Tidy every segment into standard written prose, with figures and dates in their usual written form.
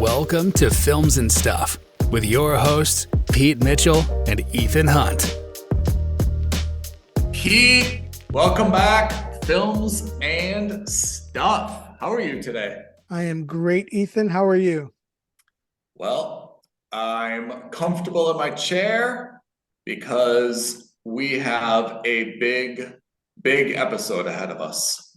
Welcome to Films and Stuff with your hosts, Pete Mitchell and Ethan Hunt. Pete, welcome back. Films and Stuff. How are you today? I am great, Ethan. How are you? Well, I'm comfortable in my chair because we have a big episode ahead of us.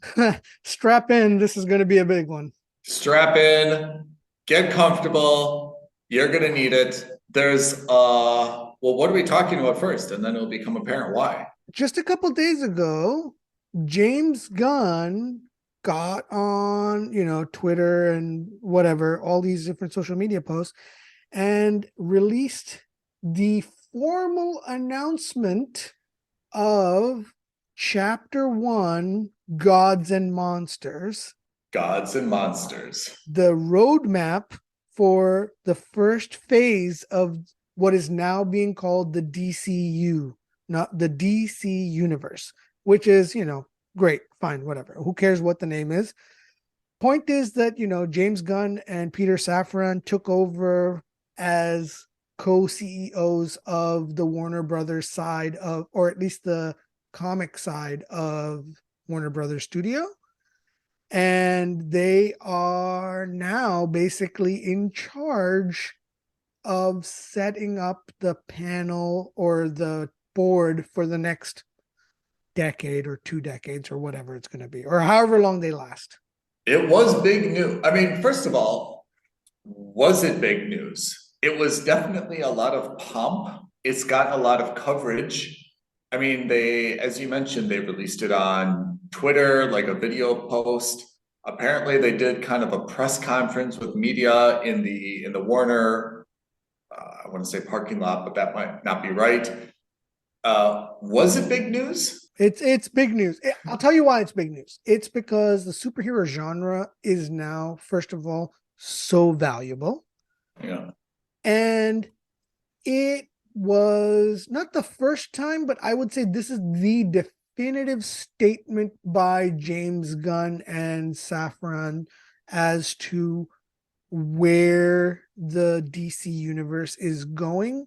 Strap in. This is going to be a big one. Strap in, get comfortable. You're going to need it. There's, what are we talking about first? And then it'll become apparent why. Just a couple days ago, James Gunn got on, Twitter and whatever, all these different social media posts, and released the formal announcement of Chapter 1, Gods and Monsters. Gods and Monsters. The roadmap for the first phase of what is now being called the DCU, not the DC universe, which is, great, fine, whatever. Who cares what the name is? Point is that, James Gunn and Peter Safran took over as co-CEOs of the Warner Brothers side of, or at least the comic side of Warner Brothers Studio. And they are now basically in charge of setting up the panel or the board for the next decade or 2 decades or whatever it's going to be, or however long they last. It was big news. I mean, first of all, was it big news? It was definitely a lot of pomp. It's gotten a lot of coverage. I mean, as you mentioned, they released it on Twitter, like a video post. Apparently, they did kind of a press conference with media in the Warner, I want to say parking lot, but that might not be right. Was it big news? It's big news. I'll tell you why it's big news. It's because the superhero genre is now, first of all, so valuable. Yeah. And it was not the first time, but I would say this is the definitive statement by James Gunn and Safran as to where the DC universe is going,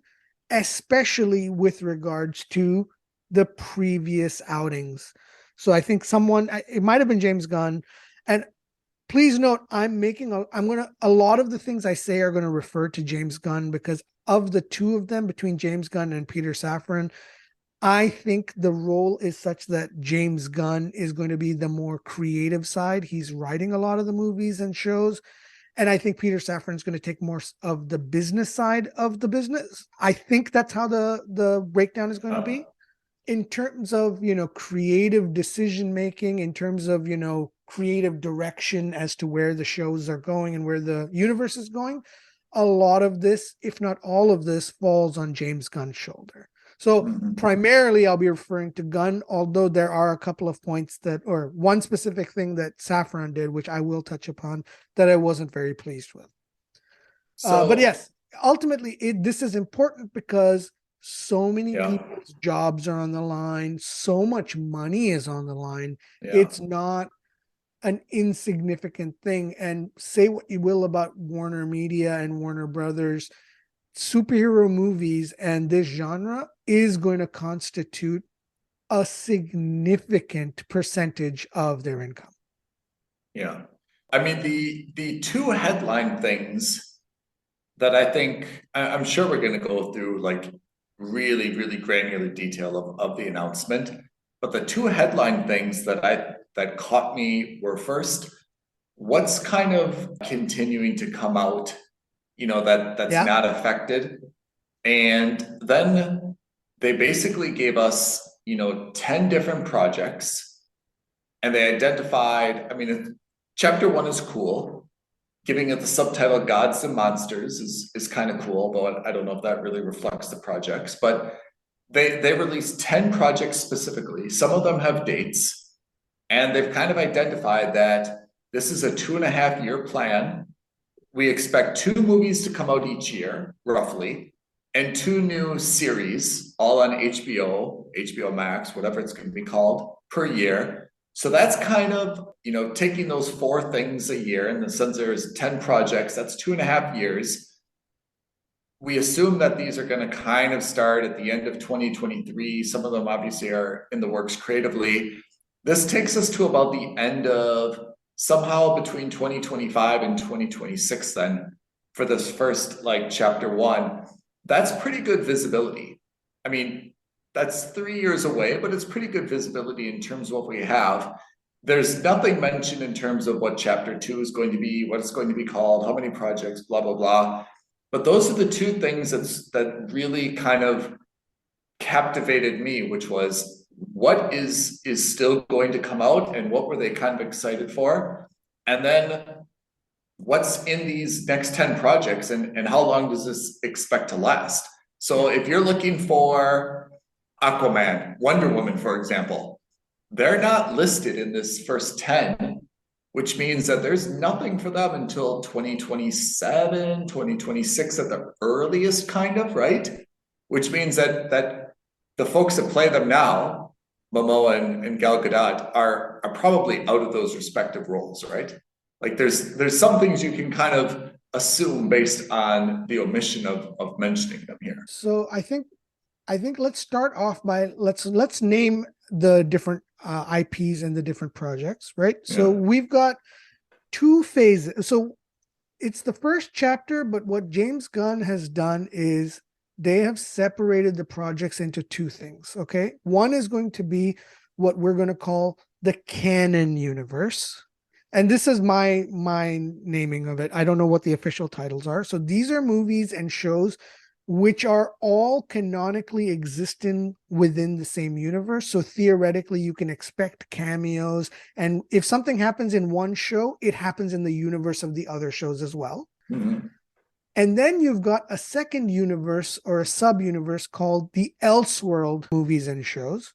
especially with regards to the previous outings. So I think it might have been James Gunn, and please note, a lot of the things I say are going to refer to James Gunn because of the two of them, between James Gunn and Peter Safran, I think the role is such that James Gunn is going to be the more creative side. He's writing a lot of the movies and shows. And I think Peter Safran is going to take more of the business side of the business. I think that's how the breakdown is going to be. In terms of, creative decision-making, in terms of, creative direction as to where the shows are going and where the universe is going, a lot of this, if not all of this, falls on James Gunn's shoulder. So primarily I'll be referring to Gunn, although there are a couple of points or one specific thing that Safran did, which I will touch upon, that I wasn't very pleased with. But yes, ultimately this is important because so many people's jobs are on the line. So much money is on the line. Yeah. It's not an insignificant thing. And say what you will about Warner Media and Warner Brothers, superhero movies and this genre is going to constitute a significant percentage of their income. Yeah. I mean, the two headline things that I think, I'm sure we're going to go through like really, really granular detail of the announcement. But the two headline things that caught me were, first, what's kind of continuing to come out, that's not affected. And then they basically gave us, 10 different projects, and they identified, chapter 1 is cool. Giving it the subtitle Gods and Monsters is kind of cool, though I don't know if that really reflects the projects. But they released 10 projects specifically. Some of them have dates, and they've kind of identified that this is a 2.5-year plan. We expect 2 movies to come out each year, roughly, and 2 new series, all on HBO Max, whatever it's going to be called, per year. So that's kind of, taking those 4 things a year, and since there's 10 projects, that's 2.5 years. We assume that these are going to kind of start at the end of 2023. Some of them obviously are in the works creatively. This takes us to about the end of somehow between 2025 and 2026 then for this first chapter 1. That's pretty good visibility. I mean, that's 3 years away, but it's pretty good visibility in terms of what we have. There's nothing mentioned in terms of what chapter 2 is going to be, what it's going to be called, how many projects, blah, blah, blah. But those are the 2 things that really kind of captivated me, which was what is still going to come out and what were they kind of excited for? And then what's in these next 10 projects and how long does this expect to last? So if you're looking for Aquaman, Wonder Woman, for example, they're not listed in this first 10, which means that there's nothing for them until 2027, 2026 at the earliest, kind of, right? Which means that the folks that play them now, Momoa and Gal Gadot, are probably out of those respective roles, right? Like there's some things you can kind of assume based on the omission of mentioning them here. So I think let's start off by let's name the different IPs and the different projects, right? So we've got 2 phases. So it's the first chapter, but what James Gunn has done is they have separated the projects into 2 things, okay? One is going to be what we're going to call the canon universe. And this is my naming of it. I don't know what the official titles are. So these are movies and shows which are all canonically existing within the same universe. So theoretically, you can expect cameos. And if something happens in one show, it happens in the universe of the other shows as well. Mm-hmm. And then you've got a second universe or a sub-universe called the Elseworld movies and shows.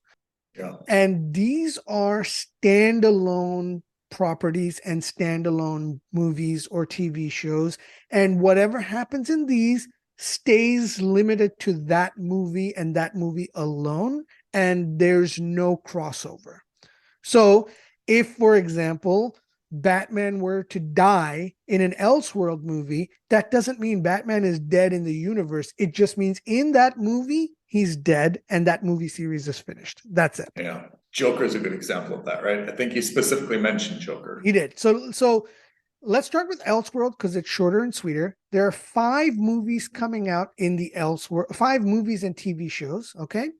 Yeah. And these are standalone properties and standalone movies or TV shows. And whatever happens in these stays limited to that movie and that movie alone, and there's no crossover. So if, for example, Batman were to die in an Elseworld movie, that doesn't mean Batman is dead in the universe. It just means in that movie, he's dead and that movie series is finished. That's it. Yeah. Joker is a good example of that, right? I think you specifically mentioned Joker. He did. So let's start with Elseworld because it's shorter and sweeter. There are 5 movies coming out in the Elseworld, 5 movies and TV shows, okay?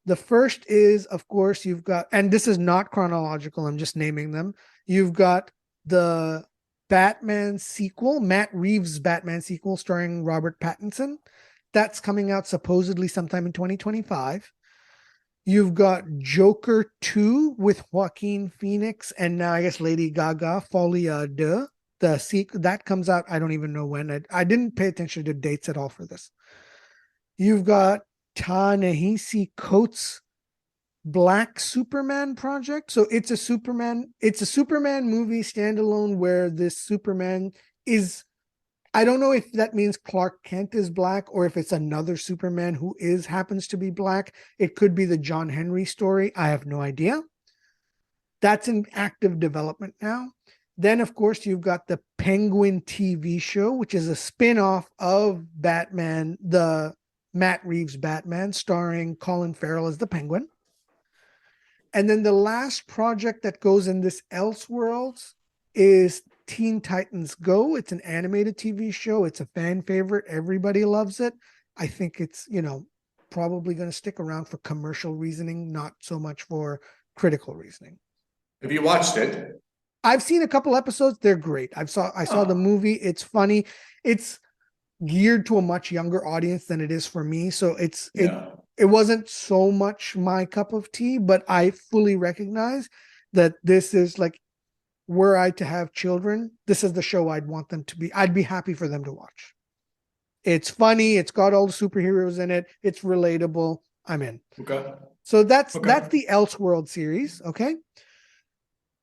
The first is, of course, you've got, and this is not chronological, I'm just naming them. You've got the Batman sequel, Matt Reeves' Batman sequel starring Robert Pattinson. That's coming out supposedly sometime in 2025. You've got Joker 2 with Joaquin Phoenix and now I guess Lady Gaga, Folie à Deux. The sequel that comes out, I don't even know when. I didn't pay attention to dates at all for this. You've got Ta-Nehisi Coates' Black Superman project. So it's a Superman movie standalone where this Superman is, I don't know if that means Clark Kent is black or if it's another Superman who happens to be black. It could be the John Henry story. I have no idea. That's in active development now. Then, of course, you've got the Penguin TV show, which is a spin-off of Batman, the Matt Reeves Batman, starring Colin Farrell as the Penguin. And then the last project that goes in this Elseworlds is Teen Titans Go. It's an animated TV show. It's a fan favorite. Everybody loves it. I think it's, probably going to stick around for commercial reasoning, not so much for critical reasoning. Have you watched it? I've seen a couple episodes. They're great. I saw the movie. It's funny. It's geared to a much younger audience than it is for me. So it wasn't so much my cup of tea, but I fully recognize that this is like, were I to have children, this is the show I'd want them to be. I'd be happy for them to watch. It's funny. It's got all the superheroes in it. It's relatable. I'm in. Okay. So that's the Elseworld series. Okay.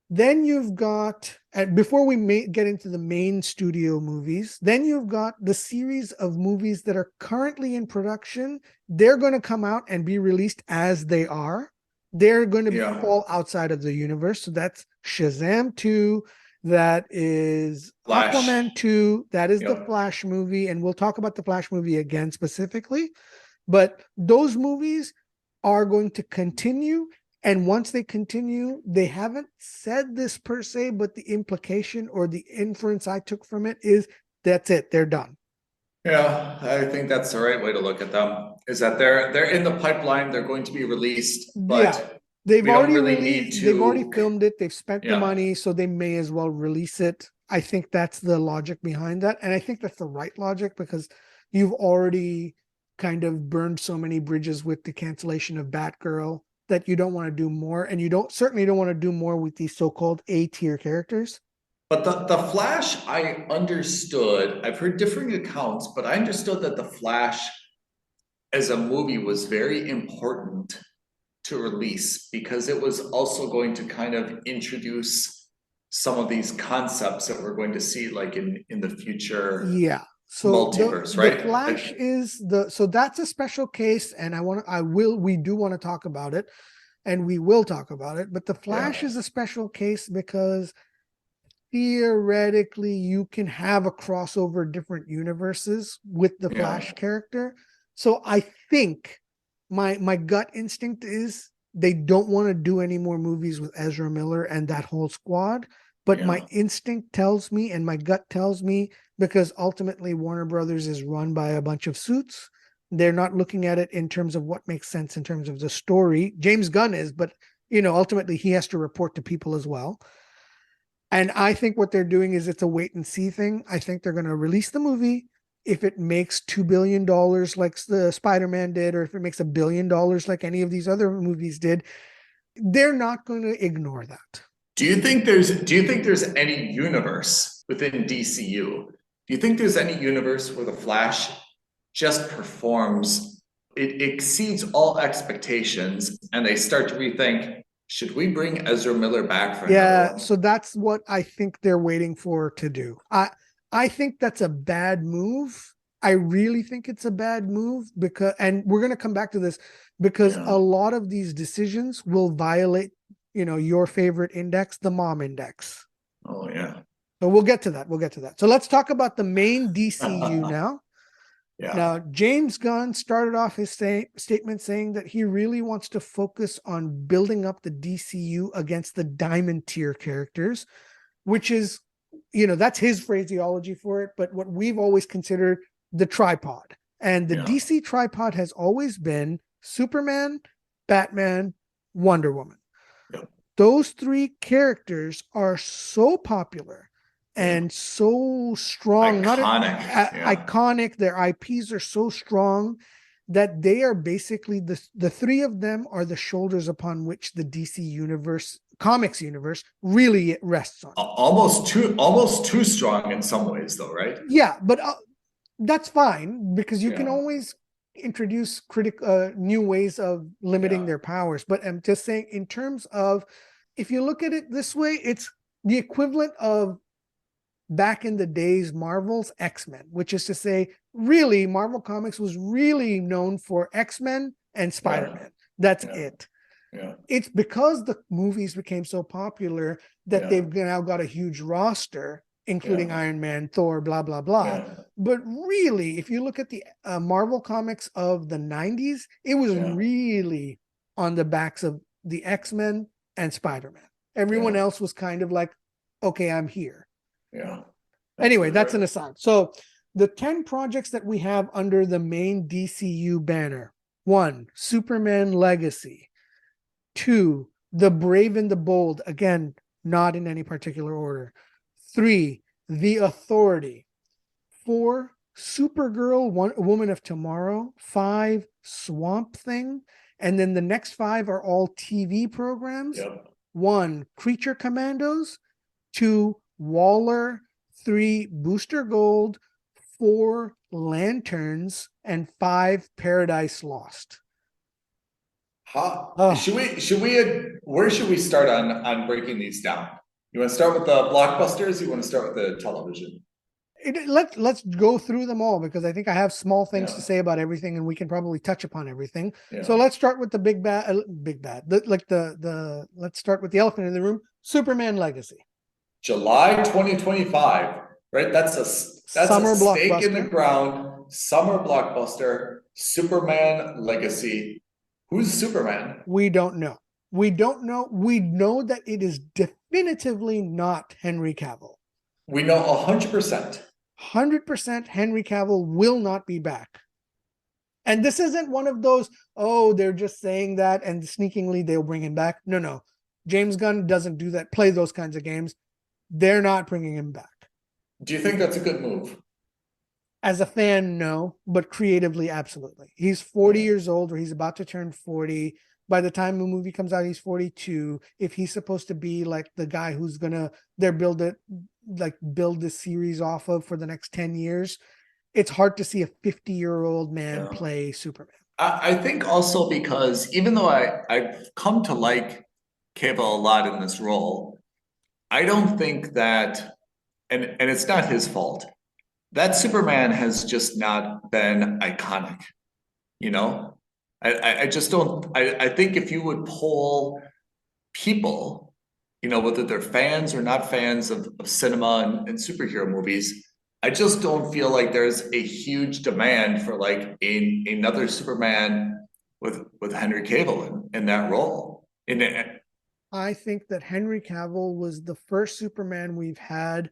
Then you've got, and before we get into the main studio movies, then you've got the series of movies that are currently in production. They're going to come out and be released as they are. They're going to Yeah. fall outside of the universe. So that's Shazam 2, that is Flash. Aquaman 2, that is the Yep. Flash movie, and we'll talk about the Flash movie again specifically. But those movies are going to continue. And once they continue, they haven't said this per se, but the implication or the inference I took from it is that's it, they're done. Yeah, I think that's the right way to look at them, is that they're in the pipeline, they're going to be released, Yeah, but they've we don't already really released, need they've already to. filmed it, they've spent the Yeah. money, so they may as well release it. I think that's the logic behind that. And I think that's the right logic because you've already kind of burned so many bridges with the cancellation of Batgirl that you don't want to do more. And you certainly don't want to do more with these so-called A-tier characters. But the Flash, I understood, I've heard differing accounts, but I understood that the Flash as a movie was very important to release because it was also going to kind of introduce some of these concepts that we're going to see like in the future. Yeah. So multiverse, the right? Flash is so that's a special case, and we do want to talk about it, and we will talk about it. But the Flash is a special case because theoretically you can have a crossover different universes with the Flash character. So I think my gut instinct is they don't want to do any more movies with Ezra Miller and that whole squad. But my instinct tells me and my gut tells me, because ultimately Warner Brothers is run by a bunch of suits, they're not looking at it in terms of what makes sense in terms of the story. James Gunn is, but ultimately he has to report to people as well. And I think what they're doing is it's a wait and see thing. I think they're going to release the movie. If it makes $2 billion like the Spider-Man did, or if it makes $1 billion like any of these other movies did, they're not going to ignore that. Do you think there's any universe within DCU? Do you think there's any universe where the Flash just performs, it exceeds all expectations, and they start to rethink, should we bring Ezra Miller back for another one? So that's what I think they're waiting for to do. I think that's a bad move. I really think it's a bad move because, and we're going to come back to this, because a lot of these decisions will violate, your favorite index, the mom index. Oh yeah. So we'll get to that. So let's talk about the main DCU now. Yeah. Now, James Gunn started off his statement saying that he really wants to focus on building up the DCU against the diamond tier characters, which is, that's his phraseology for it, but what we've always considered the tripod. And the DC tripod has always been Superman, Batman, Wonder Woman. Yep. Those three characters are so popular and so strong, iconic. Their IPs are so strong that they are basically the three of them are the shoulders upon which the DC comics universe really rests on. Almost too strong in some ways, though, right? Yeah, but that's fine because you can always introduce new ways of limiting their powers. But I'm just saying, in terms of, if you look at it this way, it's the equivalent of back in the days Marvel's X-Men, which is to say, really, Marvel Comics was really known for X-Men and Spider-Man. That's it. Yeah. It's because the movies became so popular that they've now got a huge roster, including Iron Man, Thor, blah, blah, blah. Yeah. But really, if you look at the Marvel Comics of the 90s, it was really on the backs of the X-Men and Spider-Man. Everyone else was kind of like, okay, I'm here. Yeah. Anyway, that's an aside. So the 10 projects that we have under the main DCU banner: 1, Superman Legacy; 2, The Brave and the Bold, again, not in any particular order; 3, The Authority; 4, Supergirl, Woman of Tomorrow; 5, Swamp Thing; and then the next 5 are all TV programs. 1, Creature Commandos; 2, Waller; 3, Booster Gold; 4, Lanterns; and 5, Paradise Lost. Where should we start on breaking these down? You want to start with the blockbusters? You want to start with the television? Let's go through them all, because I think I have small things to Yeah. say about everything, and we can probably touch upon everything. Yeah. So let's start with the big bad, let's start with the elephant in the room, Superman Legacy. July 2025, right? That's a Summer stake in the blockbuster. ground, summer blockbuster, Superman Legacy. Who's Superman? We don't know. We don't know. We know that it is definitively not Henry Cavill. We know 100%. 100% Henry Cavill will not be back. And this isn't one of those, oh, they're just saying that and sneakingly they'll bring him back. No. James Gunn doesn't do that, play those kinds of games. They're not bringing him back. Do you think that's a good move? As a fan, no, but creatively, absolutely. He's 40 years old, or he's about to turn 40. By the time the movie comes out, he's 42. If he's supposed to be like the guy who's gonna build this series off of for the next 10 years, it's hard to see a 50-year-old man play Superman. I think also because even though I've come to like Cavill a lot in this role, I don't think that, and it's not his fault, that Superman has just not been iconic, you know? I just don't, I think if you would poll people, you know, whether they're fans or not fans of cinema and superhero movies, I just don't feel like there's a huge demand for like another Superman with Henry Cavill in that role. I think that Henry Cavill was the first Superman we've had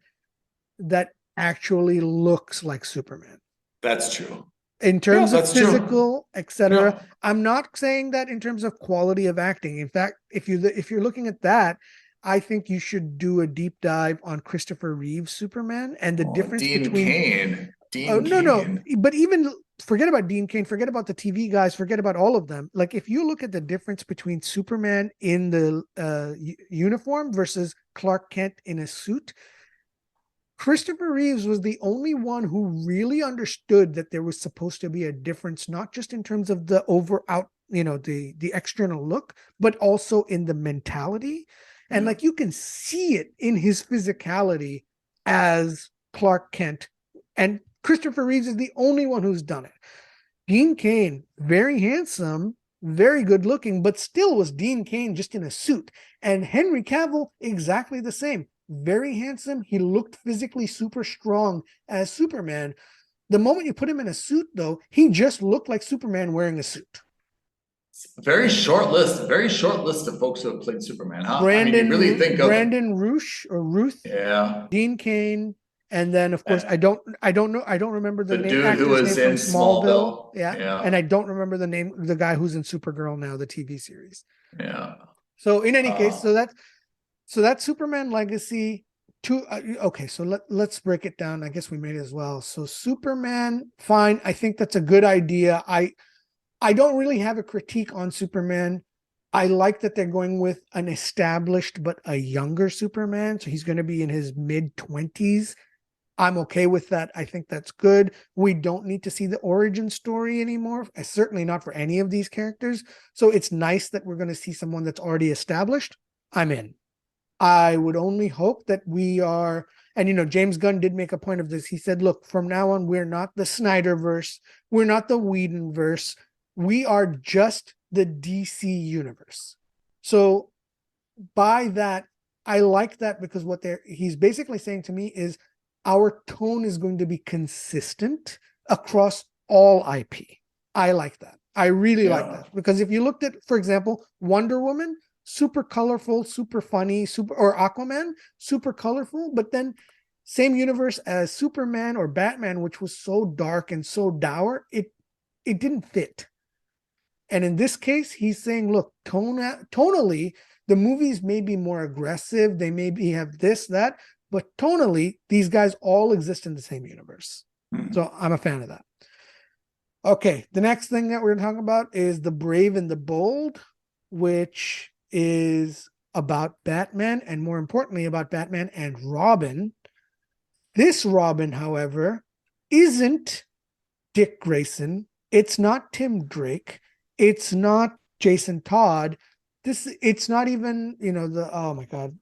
that actually looks like Superman. That's true. In terms of physical, etc. Yeah. I'm not saying that in terms of quality of acting. In fact, if you're looking at that, I think you should do a deep dive on Christopher Reeve's Superman and the difference between Dean Cain. But even forget about Dean Cain, forget about the TV guys, forget about all of them. Like if you look at the difference between Superman in the uniform versus Clark Kent in a suit, Christopher Reeves was the only one who really understood that there was supposed to be a difference, not just in terms of the the external look, but also in the mentality. And like you can see it in his physicality as Clark Kent. And Christopher Reeves is the only one who's done it. Dean Cain, very handsome, very good looking, but still was Dean Cain just in a suit. And Henry Cavill, exactly the same. Very handsome. He looked physically super strong as Superman. The moment you put him in a suit, though, he just looked like Superman wearing a suit. Very short list of folks who have played Superman, huh? Brandon Ruth, yeah, Dean Cain, and then of course I don't remember the name. Dude who was in Smallville. Yeah, and I don't remember the name of the guy who's in Supergirl now, the TV series. Yeah. So in any case, so that's Superman Legacy. Okay, so let's break it down. I guess we made it as well. So Superman, fine. I think that's a good idea. I don't really have a critique on Superman. I like that they're going with an established but a younger Superman. So he's going to be in his mid-20s. I'm okay with that. I think that's good. We don't need to see the origin story anymore. Certainly not for any of these characters. So it's nice that we're going to see someone that's already established. I'm in. I would only hope that we are, and James Gunn did make a point of this. He said, look, from now on, we're not the Snyderverse. We're not the Whedonverse. We are just the DC universe. So by that, I like that, because what he's basically saying to me is our tone is going to be consistent across all IP. I like that. I really like that, because if you looked at, for example, Wonder Woman, super colorful, super funny, or Aquaman, super colorful, but then same universe as Superman or Batman, which was so dark and so dour, it didn't fit. And in this case, he's saying, look, tonally, the movies may be more aggressive. They maybe have this, that, but tonally, these guys all exist in the same universe. So I'm a fan of that. Okay, the next thing that we're going to talk about is The Brave and the Bold, which is about Batman, and more importantly, about Batman and Robin. This Robin, however, isn't Dick Grayson. It's not Tim Drake. It's not Jason Todd. It's not even, oh my God,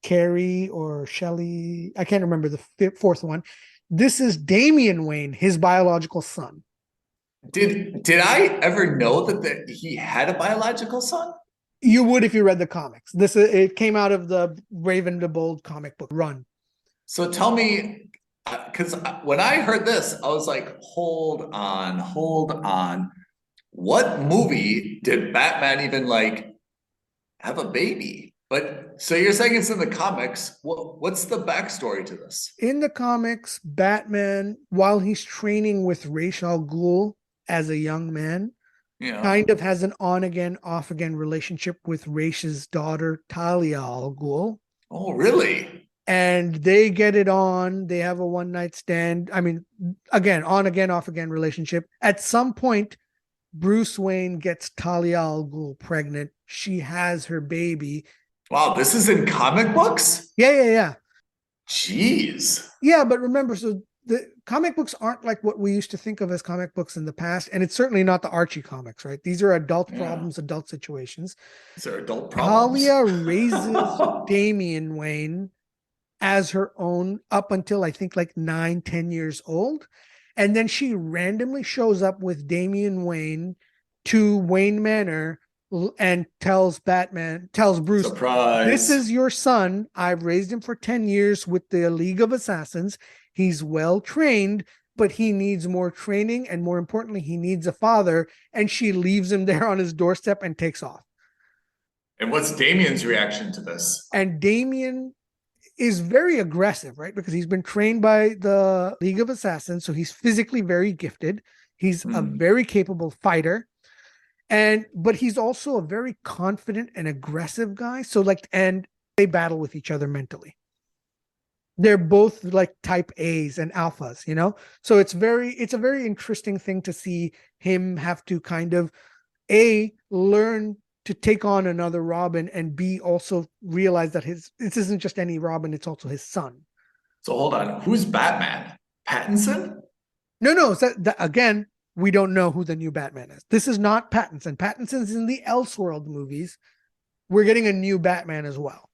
Carrie or Shelley. I can't remember the fourth one. This is Damian Wayne, his biological son. Did I ever know that he had a biological son? You would if you read the comics. It came out of the Raven the Bold comic book run. So tell me, because when I heard this, I was like, hold on. What movie did Batman even like have a baby? But so you're saying it's in the comics. What's the backstory to this? In the comics, Batman, while he's training with Ra's al Ghul as a young man, kind of has an on-again, off-again relationship with Ra's daughter, Talia al Ghul. Oh, really? And they get it on. They have a one-night stand. I mean, again, on-again, off-again relationship. At some point, Bruce Wayne gets Talia al Ghul pregnant. She has her baby. Wow, this is in comic books? Yeah. Jeez. Yeah, but remember, so the comic books aren't like what we used to think of as comic books in the past, and it's certainly not the Archie comics, right? These are adult problems, adult situations. These are adult problems. Talia raises Damian Wayne as her own up until I think like 9-10 years old. And then she randomly shows up with Damian Wayne to Wayne Manor and tells Bruce, surprise, this is your son. I've raised him for 10 years with the League of Assassins. He's well trained, but he needs more training. And more importantly, he needs a father. And she leaves him there on his doorstep and takes off. And what's Damian's reaction to this? And Damian is very aggressive, right? Because he's been trained by the League of Assassins. So he's physically very gifted. He's a very capable fighter. But he's also a very confident and aggressive guy. So and they battle with each other mentally. They're both like type A's and alphas, you know? So it's a very interesting thing to see him have to kind of learn to take on another Robin, and B, also realize that this isn't just any Robin, it's also his son. So hold on, who's Batman? Pattinson? No, again, we don't know who the new Batman is. This is not Pattinson. Pattinson's in the Elseworld movies. We're getting a new Batman as well.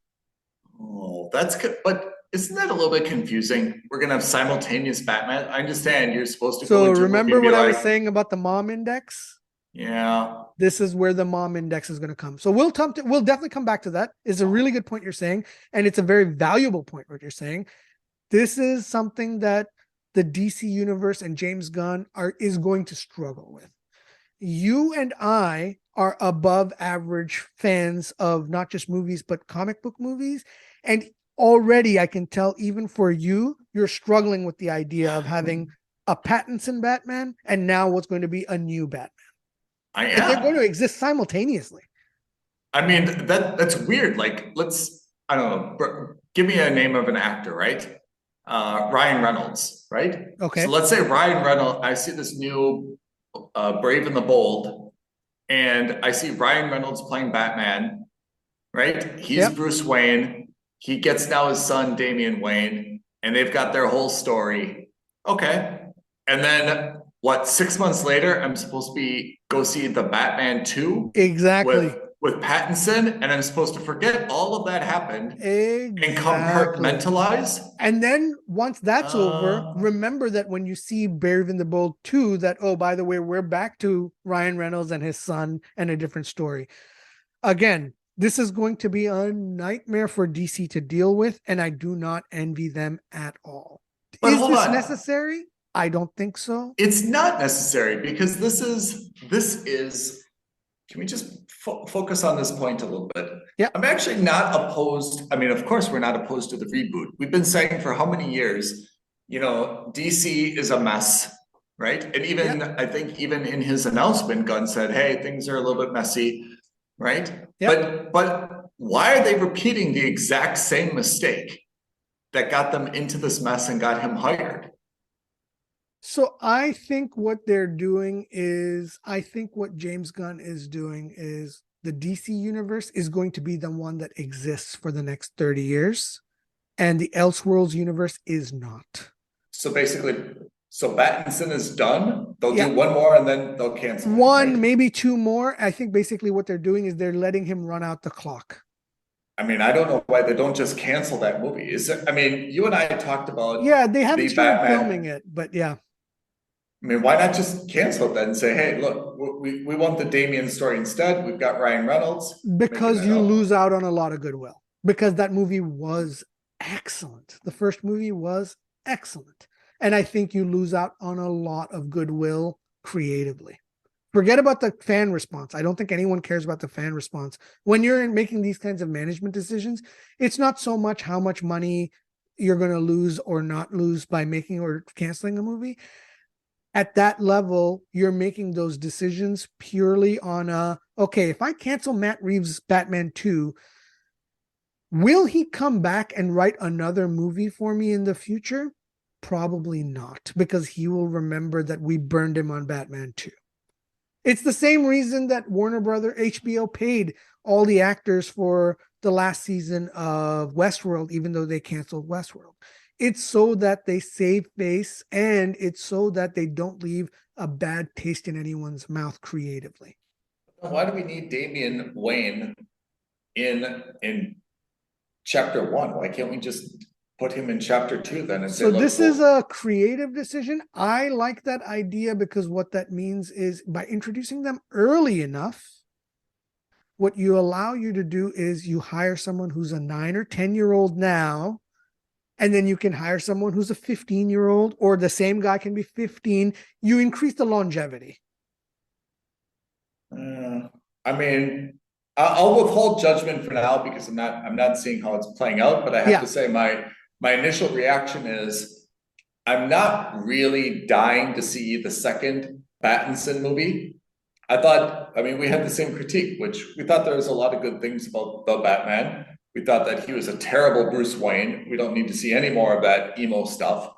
Oh, that's good. But isn't that a little bit confusing? We're going to have simultaneous Batman. I understand you're supposed to go into remember what I was saying about the mom index? Yeah. This is where the mom index is going to come. So we'll definitely come back to that. It's a really good point you're saying. And it's a very valuable point what you're saying. This is something that the DC universe and James Gunn is going to struggle with. You and I are above average fans of not just movies, but comic book movies. And already I can tell, even for you, you're struggling with the idea of having a Pattinson Batman and now what's going to be a new Batman. I am. They're going to exist simultaneously. I mean, that's weird. Like, I don't know, give me a name of an actor, right? Ryan Reynolds, right? Okay. So let's say Ryan Reynolds, I see this new Brave and the Bold, and I see Ryan Reynolds playing Batman, right? He's Bruce Wayne. He gets now his son, Damian Wayne, and they've got their whole story. Okay. And then 6 months later, I'm supposed to go see the Batman 2? Exactly. With Pattinson, and I'm supposed to forget all of that happened and compartmentalize. And then once that's over, remember that when you see Brave and the Bold 2, that, oh, by the way, we're back to Ryan Reynolds and his son and a different story. Again, this is going to be a nightmare for DC to deal with, and I do not envy them at all. But is this necessary? I don't think so. It's not necessary because this is. Can we just focus on this point a little bit? Yeah. I'm actually not opposed. I mean, of course, we're not opposed to the reboot. We've been saying for how many years, DC is a mess, right? And even, I think even in his announcement, Gunn said, hey, things are a little bit messy, right? Yep. But why are they repeating the exact same mistake that got them into this mess and got him hired? So I think what they're doing is, what James Gunn is doing is the DC universe is going to be the one that exists for the next 30 years. And the Elseworlds universe is not. So basically, Pattinson is done. They'll do one more and then they'll cancel. Maybe two more. I think basically what they're doing is they're letting him run out the clock. I mean, I don't know why they don't just cancel that movie. Is it, I mean, you and I talked about Yeah, they haven't the started Batman. filming it, but yeah. I mean, why not just cancel it then and say, hey, look, we want the Damien story instead. We've got Ryan Reynolds making Because it you up. lose out on a lot of goodwill. Because that movie was excellent. The first movie was excellent. And I think you lose out on a lot of goodwill creatively. Forget about the fan response. I don't think anyone cares about the fan response. When you're making these kinds of management decisions, it's not so much how much money you're going to lose or not lose by making or canceling a movie. At that level, you're making those decisions purely on okay, if I cancel Matt Reeves' Batman 2, will he come back and write another movie for me in the future? Probably not, because he will remember that we burned him on Batman 2. It's the same reason that Warner Brother HBO paid all the actors for the last season of Westworld, even though they canceled Westworld. It's so that they save face, and it's so that they don't leave a bad taste in anyone's mouth creatively. Why do we need Damian Wayne in chapter 1? Why can't we just put him in chapter 2 then and say, So look, this is a creative decision. I like that idea because what that means is by introducing them early enough, what you allow you to do is you hire someone who's a 9 or 10-year-old now, and then you can hire someone who's a 15-year-old, or the same guy can be 15. You increase the longevity. I mean, I'll withhold judgment for now because I'm not seeing how it's playing out, but I have to say my initial reaction is I'm not really dying to see the second Pattinson movie. I mean, we had the same critique, which we thought there was a lot of good things about the Batman. We thought that he was a terrible Bruce Wayne. We don't need to see any more of that emo stuff.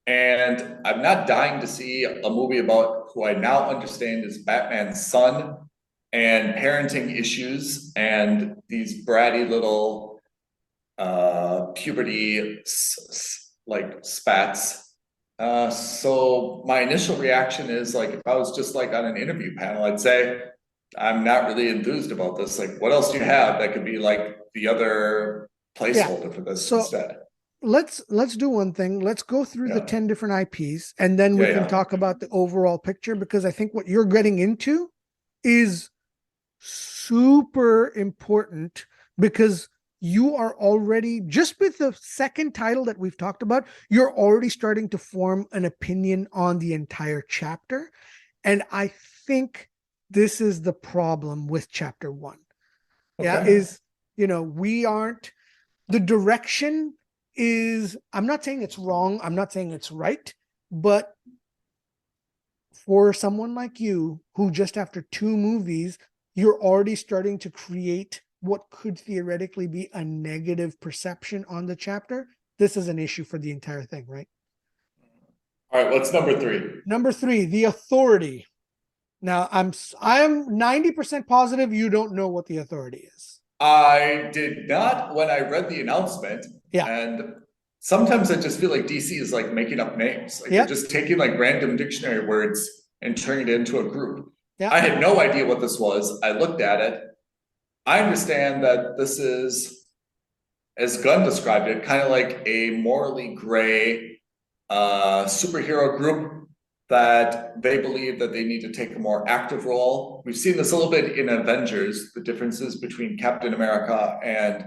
And I'm not dying to see a movie about who I now understand is Batman's son and parenting issues and these bratty little puberty like spats. So my initial reaction is like, if I was just like on an interview panel, I'd say, I'm not really enthused about this. Like, what else do you have that could be like the other placeholder for this instead? Let's do one thing. Let's go through the 10 different IPs, and then we can talk about the overall picture, because I think what you're getting into is super important, because you are already, just with the second title that we've talked about, you're already starting to form an opinion on the entire chapter. And I think this is the problem with chapter 1. Is, we aren't, the direction is, I'm not saying it's wrong, I'm not saying it's right, but for someone like you, who just after 2 movies, you're already starting to create what could theoretically be a negative perception on the chapter, this is an issue for the entire thing, right? All right, what's number 3? Number 3, the Authority. Now, I'm 90% positive you don't know what the Authority is. I did not when I read the announcement. And sometimes I just feel like DC is like making up names. Like they're just taking like random dictionary words and turning it into a group. I had no idea what this was. I looked at it. I understand that this is, as Gunn described it, kind of like a morally gray superhero group that they believe that they need to take a more active role. We've seen this a little bit in Avengers, the differences between Captain America and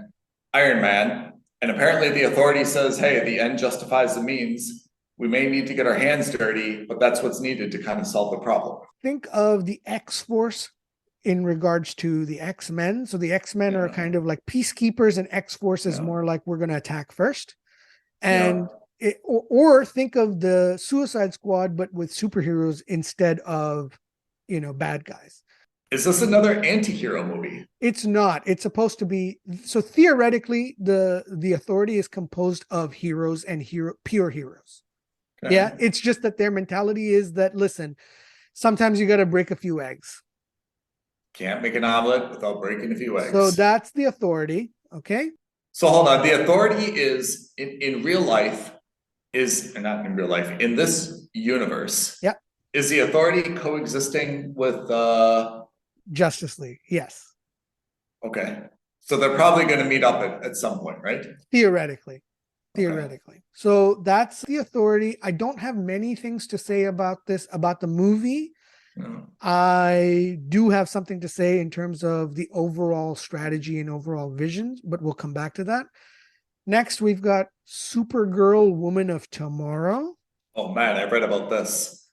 Iron Man. And apparently the Authority says, hey, the end justifies the means. We may need to get our hands dirty, but that's what's needed to kind of solve the problem. Think of the X-Force in regards to the X-Men. So the X-Men are kind of like peacekeepers, and X-Force is more like, we're going to attack first. And or think of the Suicide Squad, but with superheroes instead of, bad guys. Is this another anti-hero movie? It's not. It's supposed to be. So theoretically, the Authority is composed of heroes and pure heroes. Okay. Yeah. It's just that their mentality is that, listen, sometimes you got to break a few eggs. Can't make an omelet without breaking a few eggs. So that's the Authority. Okay. So hold on. The Authority is in real life not in real life, in this universe. Yeah. Is the Authority coexisting with Justice League? Yes. Okay. So they're probably going to meet up at some point, right? Theoretically. Okay. So that's the authority. I don't have many things to say about this, about the movie. No. I do have something to say in terms of the overall strategy and overall vision, but we'll come back to that. Next, we've got Supergirl, Woman of Tomorrow. Oh man, I read about this.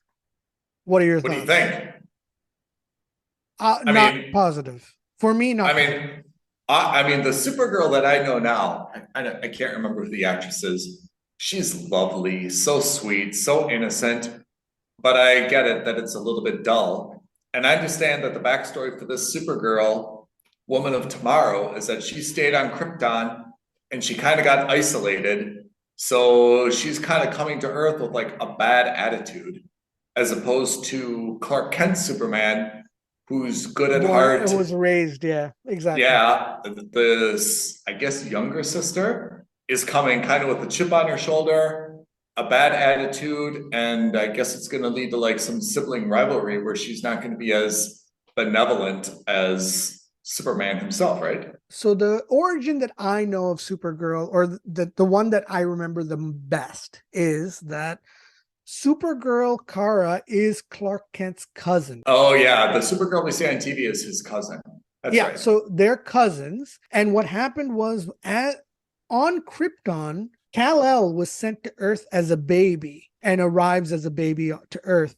What are your What do you thoughts? think? Not positive. For me, not I positive. mean, I mean, the Supergirl that I know now, I can't remember who the actress is. She's lovely, so sweet, so innocent, but I get it that it's a little bit dull. And I understand that the backstory for this Supergirl, Woman of Tomorrow, is that she stayed on Krypton and she kind of got isolated. So she's kind of coming to Earth with like a bad attitude, as opposed to Clark Kent Superman, who's good at Born, it heart. was raised, yeah, exactly. Yeah, the I guess younger sister is coming kind of with a chip on her shoulder, a bad attitude, and I guess it's going to lead to like some sibling rivalry where she's not going to be as benevolent as Superman himself, right? So the origin that I know of Supergirl, or the one that I remember the best, is that Supergirl Kara is Clark Kent's cousin. Oh yeah, the Supergirl we see on TV is his cousin. That's Yeah, right. so they're cousins. And what happened was on Krypton, Kal-El was sent to Earth as a baby and arrives as a baby to Earth.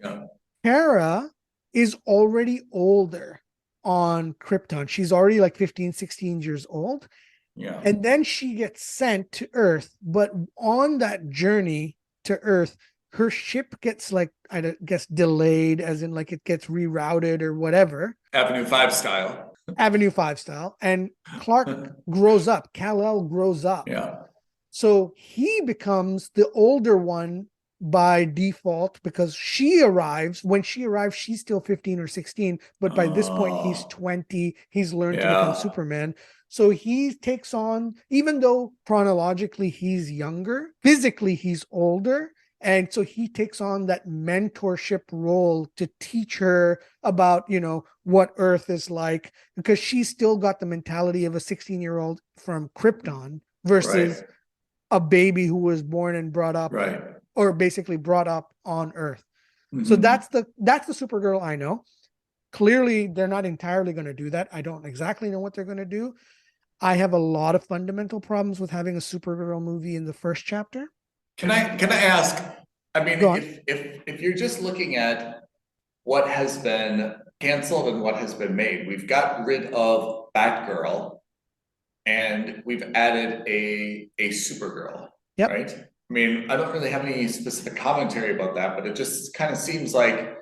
Yeah. Kara is already older on Krypton. She's already like 15, 16 years old. Yeah. And then she gets sent to Earth. But on that journey to Earth, her ship gets like, I guess, delayed, as in like it gets rerouted or whatever. Avenue 5 style. Avenue 5 style. And Clark grows up. Kal-El grows up. Yeah. So he becomes the older one by default because she arrives. When she arrives, she's still 15 or 16. But by this point, he's 20. He's learned to become Superman. So he takes on, even though chronologically he's younger, physically he's older. And so he takes on that mentorship role to teach her about, what Earth is like, because she's still got the mentality of a 16-year-old from Krypton versus a baby who was born and brought up, or basically brought up on Earth. Mm-hmm. So that's the Supergirl I know. Clearly, they're not entirely going to do that. I don't exactly know what they're going to do. I have a lot of fundamental problems with having a Supergirl movie in the first chapter. Can I ask? I mean, if you're just looking at what has been canceled and what has been made, we've got rid of Batgirl, and we've added a Supergirl, right? I mean, I don't really have any specific commentary about that, but it just kind of seems like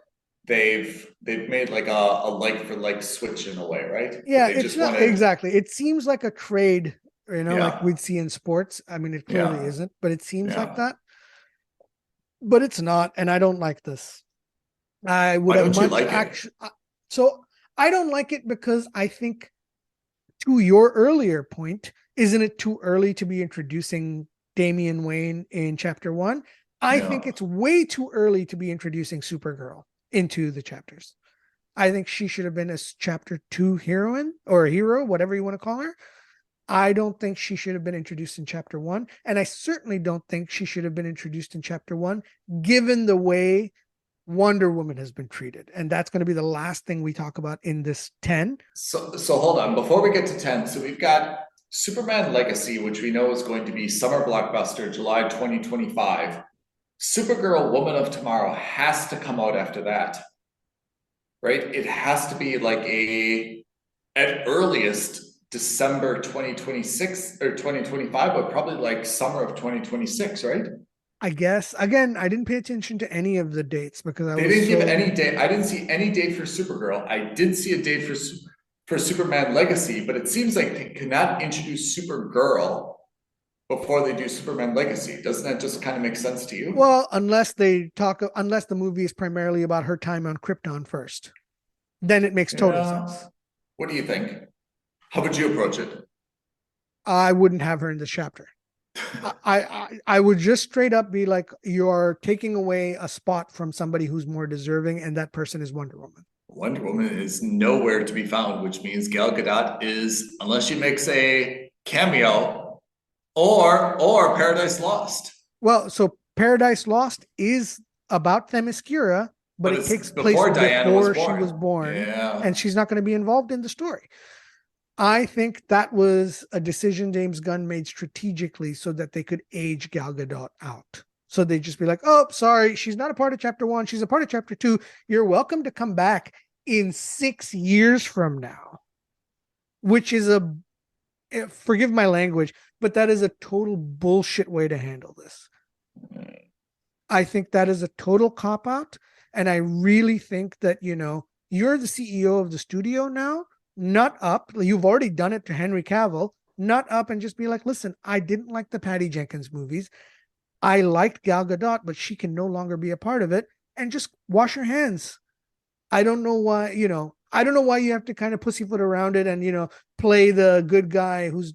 they've made like a like for like switch in a way, right? Yeah, it's not exactly. It seems like a trade, like we'd see in sports. I mean, it clearly isn't, but it seems like that. But it's not, and I don't like this. I would have much action. So I don't like it because I think, to your earlier point, isn't it too early to be introducing Damian Wayne in chapter 1? I think it's way too early to be introducing Supergirl into the chapters. I think she should have been a chapter 2 heroine or a hero, whatever you want to call her. I don't think she should have been introduced in chapter 1. And I certainly don't think she should have been introduced in chapter 1, given the way Wonder Woman has been treated. And that's going to be the last thing we talk about in this 10. So hold on, before we get to 10, so we've got Superman Legacy, which we know is going to be summer blockbuster, July 2025. Supergirl, Woman of Tomorrow has to come out after that, right? It has to be like at earliest, December 2026 or 2025, but probably like summer of 2026, right? I guess. Again, I didn't pay attention to any of the dates because they didn't give any date. I didn't see any date for Supergirl. I did see a date for Superman Legacy, but it seems like they cannot introduce Supergirl before they do Superman Legacy. Doesn't that just kind of make sense to you? Well, unless the movie is primarily about her time on Krypton first, then it makes total sense. What do you think? How would you approach it? I wouldn't have her in this chapter. I would just straight up be like, you're taking away a spot from somebody who's more deserving, and that person is Wonder Woman. Wonder Woman is nowhere to be found, which means Gal Gadot is, unless she makes a cameo or Paradise Lost. Well, so Paradise Lost is about Themyscira, but But it it's takes place before Diana was before she was born. born, Yeah. and she's not going to be involved in the story. I think that was a decision James Gunn made strategically so that they could age Gal Gadot out. So they'd just be like, oh, sorry, she's not a part of chapter 1. She's a part of chapter 2. You're welcome to come back in 6 years from now, which is forgive my language, but that is a total bullshit way to handle this. I think that is a total cop out. And I really think that, you're the CEO of the studio now. Nut up. You've already done it to Henry Cavill. Nut up and just be like, listen, I didn't like the Patty Jenkins movies. I liked Gal Gadot, but she can no longer be a part of it. And just wash your hands. I don't know why, I don't know why you have to kind of pussyfoot around it and, play the good guy who's,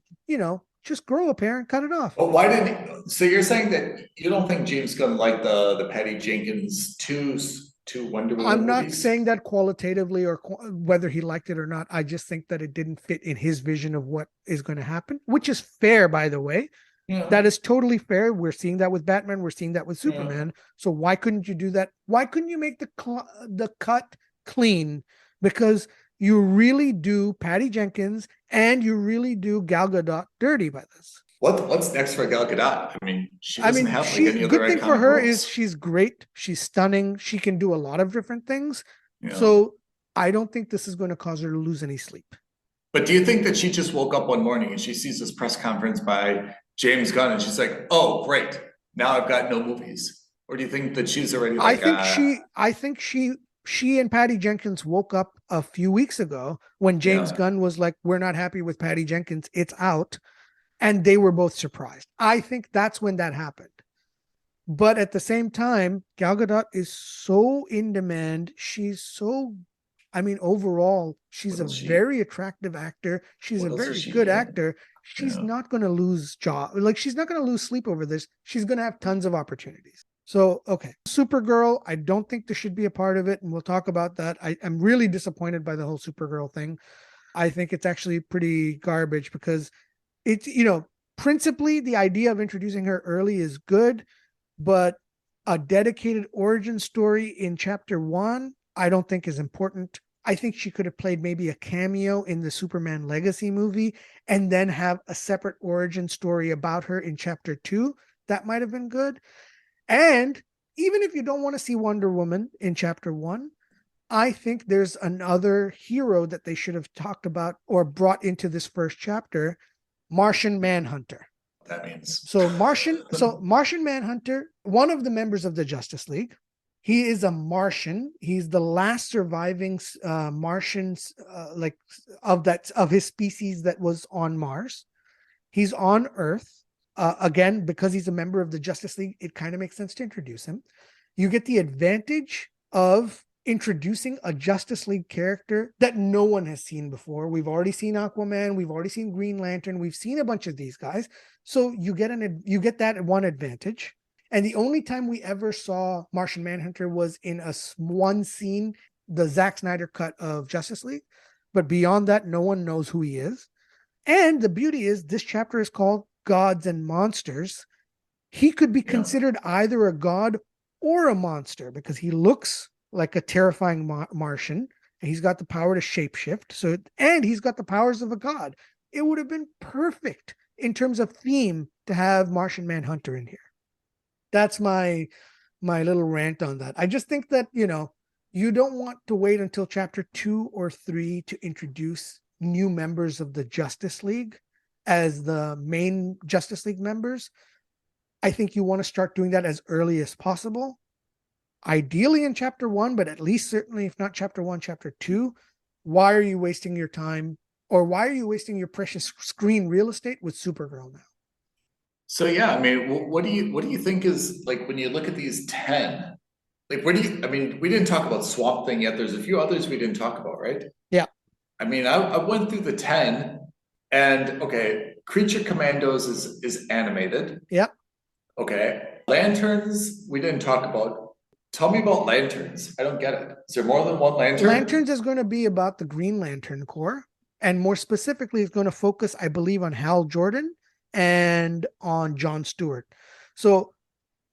just grow a pair and cut it off. But why did he, so you're saying that you don't think James Gunn liked the Patty Jenkins two Wonder Woman I'm not movies? saying that qualitatively or whether he liked it or not. I just think that it didn't fit in his vision of what is going to happen, which is fair, by the way. Yeah. That is totally fair. We're seeing that with Batman. We're seeing that with Superman. So why couldn't you do that? Why couldn't you make the cut clean? Because you really do Patty Jenkins and you really do Gal Gadot dirty by this. What's next for Gal Gadot? I mean, she doesn't have like any other good thing iconic for her roles. is she's great. She's stunning. She can do a lot of different things. Yeah. So I don't think this is going to cause her to lose any sleep. But do you think that she just woke up one morning and she sees this press conference by James Gunn and she's like, oh, great, now I've got no movies? Or do you think that she's already like, I think she and Patty Jenkins woke up a few weeks ago when James Gunn was like, we're not happy with Patty Jenkins. It's out. And they were both surprised. I think that's when that happened. But at the same time, Gal Gadot is so in demand. She's so, overall, she's a very attractive actor. She's a very good actor. She's not going to lose job. Like, she's not going to lose sleep over this. She's going to have tons of opportunities. So, okay. Supergirl, I don't think there should be a part of it. And we'll talk about that. I'm really disappointed by the whole Supergirl thing. I think it's actually pretty garbage because it's, principally the idea of introducing her early is good, but a dedicated origin story in chapter 1, I don't think is important. I think she could have played maybe a cameo in the Superman Legacy movie and then have a separate origin story about her in chapter 2. That might have been good. And even if you don't want to see Wonder Woman in chapter 1, I think there's another hero that they should have talked about or brought into this first chapter, Martian Manhunter. That means so Martian Manhunter, one of the members of the Justice League. He is a Martian. He's the last surviving Martians of his species that was on Mars. He's on Earth. Again, because he's a member of the Justice League, it kind of makes sense to introduce him. You get the advantage of introducing a Justice League character that no one has seen before. We've already seen Aquaman. We've already seen Green Lantern. We've seen a bunch of these guys. So you get that one advantage. And the only time we ever saw Martian Manhunter was in one scene, the Zack Snyder cut of Justice League. But beyond that, no one knows who he is. And the beauty is this chapter is called Gods and Monsters. He could be considered either a god or a monster because he looks like a terrifying Martian. And he's got the power to shapeshift. And he's got the powers of a god. It would have been perfect in terms of theme to have Martian Manhunter in here. That's my little rant on that. I just think that, you don't want to wait until chapter 2 or 3 to introduce new members of the Justice League as the main Justice League members. I think you want to start doing that as early as possible. Ideally in chapter 1, but at least certainly if not chapter 1, chapter 2. Why are you wasting your time, or why are you wasting your precious screen real estate with Supergirl now? So yeah, I mean, what do you think is, like, when you look at these 10, like, we didn't talk about Swamp Thing yet. There's a few others we didn't talk about, right? Yeah. I mean, I went through the 10 and okay, Creature Commandos is animated. Yep. Okay. Lanterns, we didn't talk about. Tell me about lanterns. I don't get it. Is there more than one lantern? Lanterns is going to be about the Green Lantern Corps, and more specifically, it's going to focus, I believe, on Hal Jordan and on John Stewart. So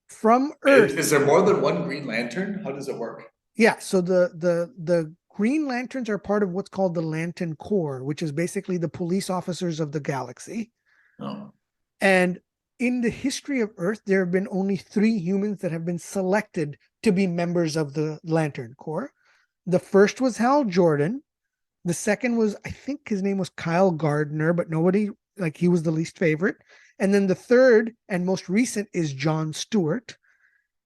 from Earth, Is there more than one Green Lantern? How does it work? yeah. So the Green Lanterns are part of what's called the Lantern Corps, which is basically the police officers of the galaxy. Oh. And in the history of Earth, there have been only 3 humans that have been selected to be members of the Lantern Corps. The first was Hal Jordan. The second was, I think his name was Kyle Gardner, but nobody, like, he was the least favorite. And then the third and most recent is John Stewart.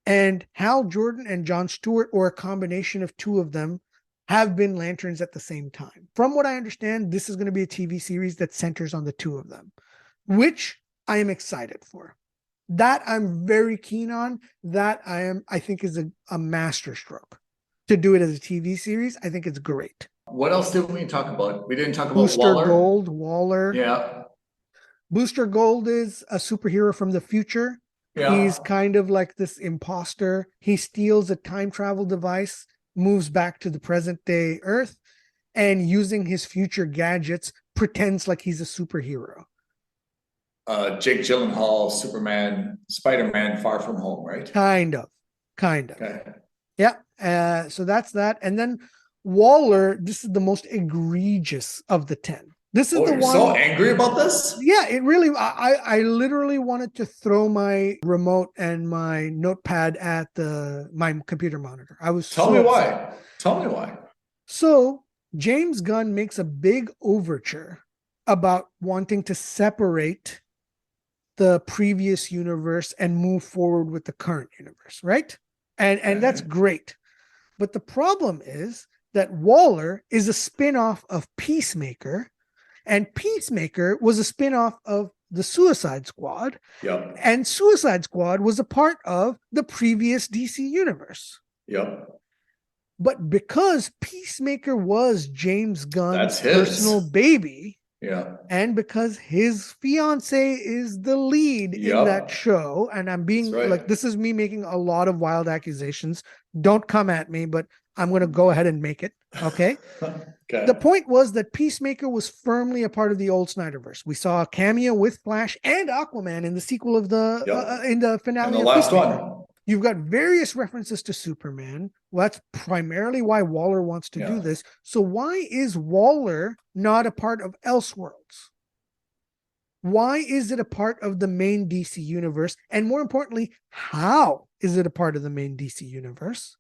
And Hal Jordan and John Stewart, or a combination of 2 of them, have been Lanterns at the same time. From what I understand, this is going to be a TV series that centers on the 2 of them, which I am excited for. That I'm very keen on. That I think is a masterstroke. To do it as a TV series, I think it's great. What else did we talk about? We didn't talk about Booster Waller. Waller. Yeah. Booster Gold is a superhero from the future. Yeah. He's kind of like this imposter. He steals a time travel device, moves back to the present day Earth, and using his future gadgets, pretends like he's a superhero. Jake Gyllenhaal, Superman, Spider-Man, Far From Home, right? Kind of. Okay. Yeah. So that's that. And then Waller, this is the most egregious of the 10. This is the you're one. So angry about this? Yeah, it really, I literally wanted to throw my remote and my notepad at my computer monitor. I was Tell me why. Tell me why. So James Gunn makes a big overture about wanting to separate the previous universe and move forward with the current universe, right? And that's great. But the problem is that Waller is a spin-off of Peacemaker, and Peacemaker was a spin-off of the Suicide Squad. Yep. And Suicide Squad was a part of the previous DC universe. Yep. But because Peacemaker was James Gunn's personal baby, yeah, and because his fiance is the lead in that show, and I'm being like, this is me making a lot of wild accusations. Don't come at me, but I'm going to go ahead and make it. Okay. Okay. The point was that Peacemaker was firmly a part of the old Snyderverse. We saw a cameo with Flash and Aquaman in the sequel of in the finale. And the last one. You've got various references to Superman. Well, that's primarily why Waller wants to do this. So why is Waller not a part of Elseworlds? Why is it a part of the main DC universe? And more importantly, how is it a part of the main DC universe?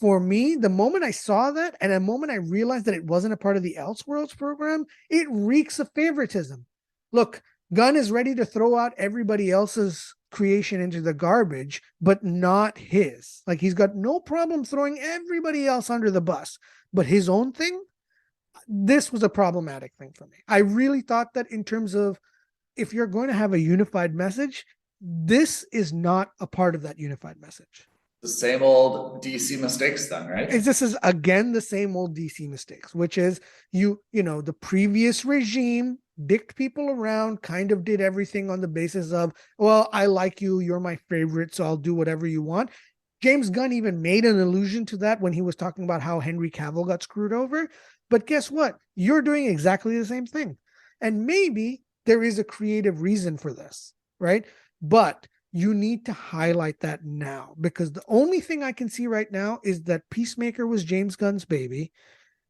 For me, the moment I saw that and the moment I realized that it wasn't a part of the Elseworlds program, it reeks of favoritism. Look, Gunn is ready to throw out everybody else's creation into the garbage, but not his. Like, he's got no problem throwing everybody else under the bus, but his own thing, this was a problematic thing for me. I really thought that in terms of, if you're going to have a unified message, this is not a part of that unified message. The same old DC mistakes then, right? This is again the same old DC mistakes, which is the previous regime dicked people around, kind of did everything on the basis of, well, I like you, you're my favorite, so I'll do whatever you want. James Gunn even made an allusion to that when he was talking about how Henry Cavill got screwed over. But guess what? You're doing exactly the same thing. And maybe there is a creative reason for this, right? But you need to highlight that now, because the only thing I can see right now is that Peacemaker was James Gunn's baby.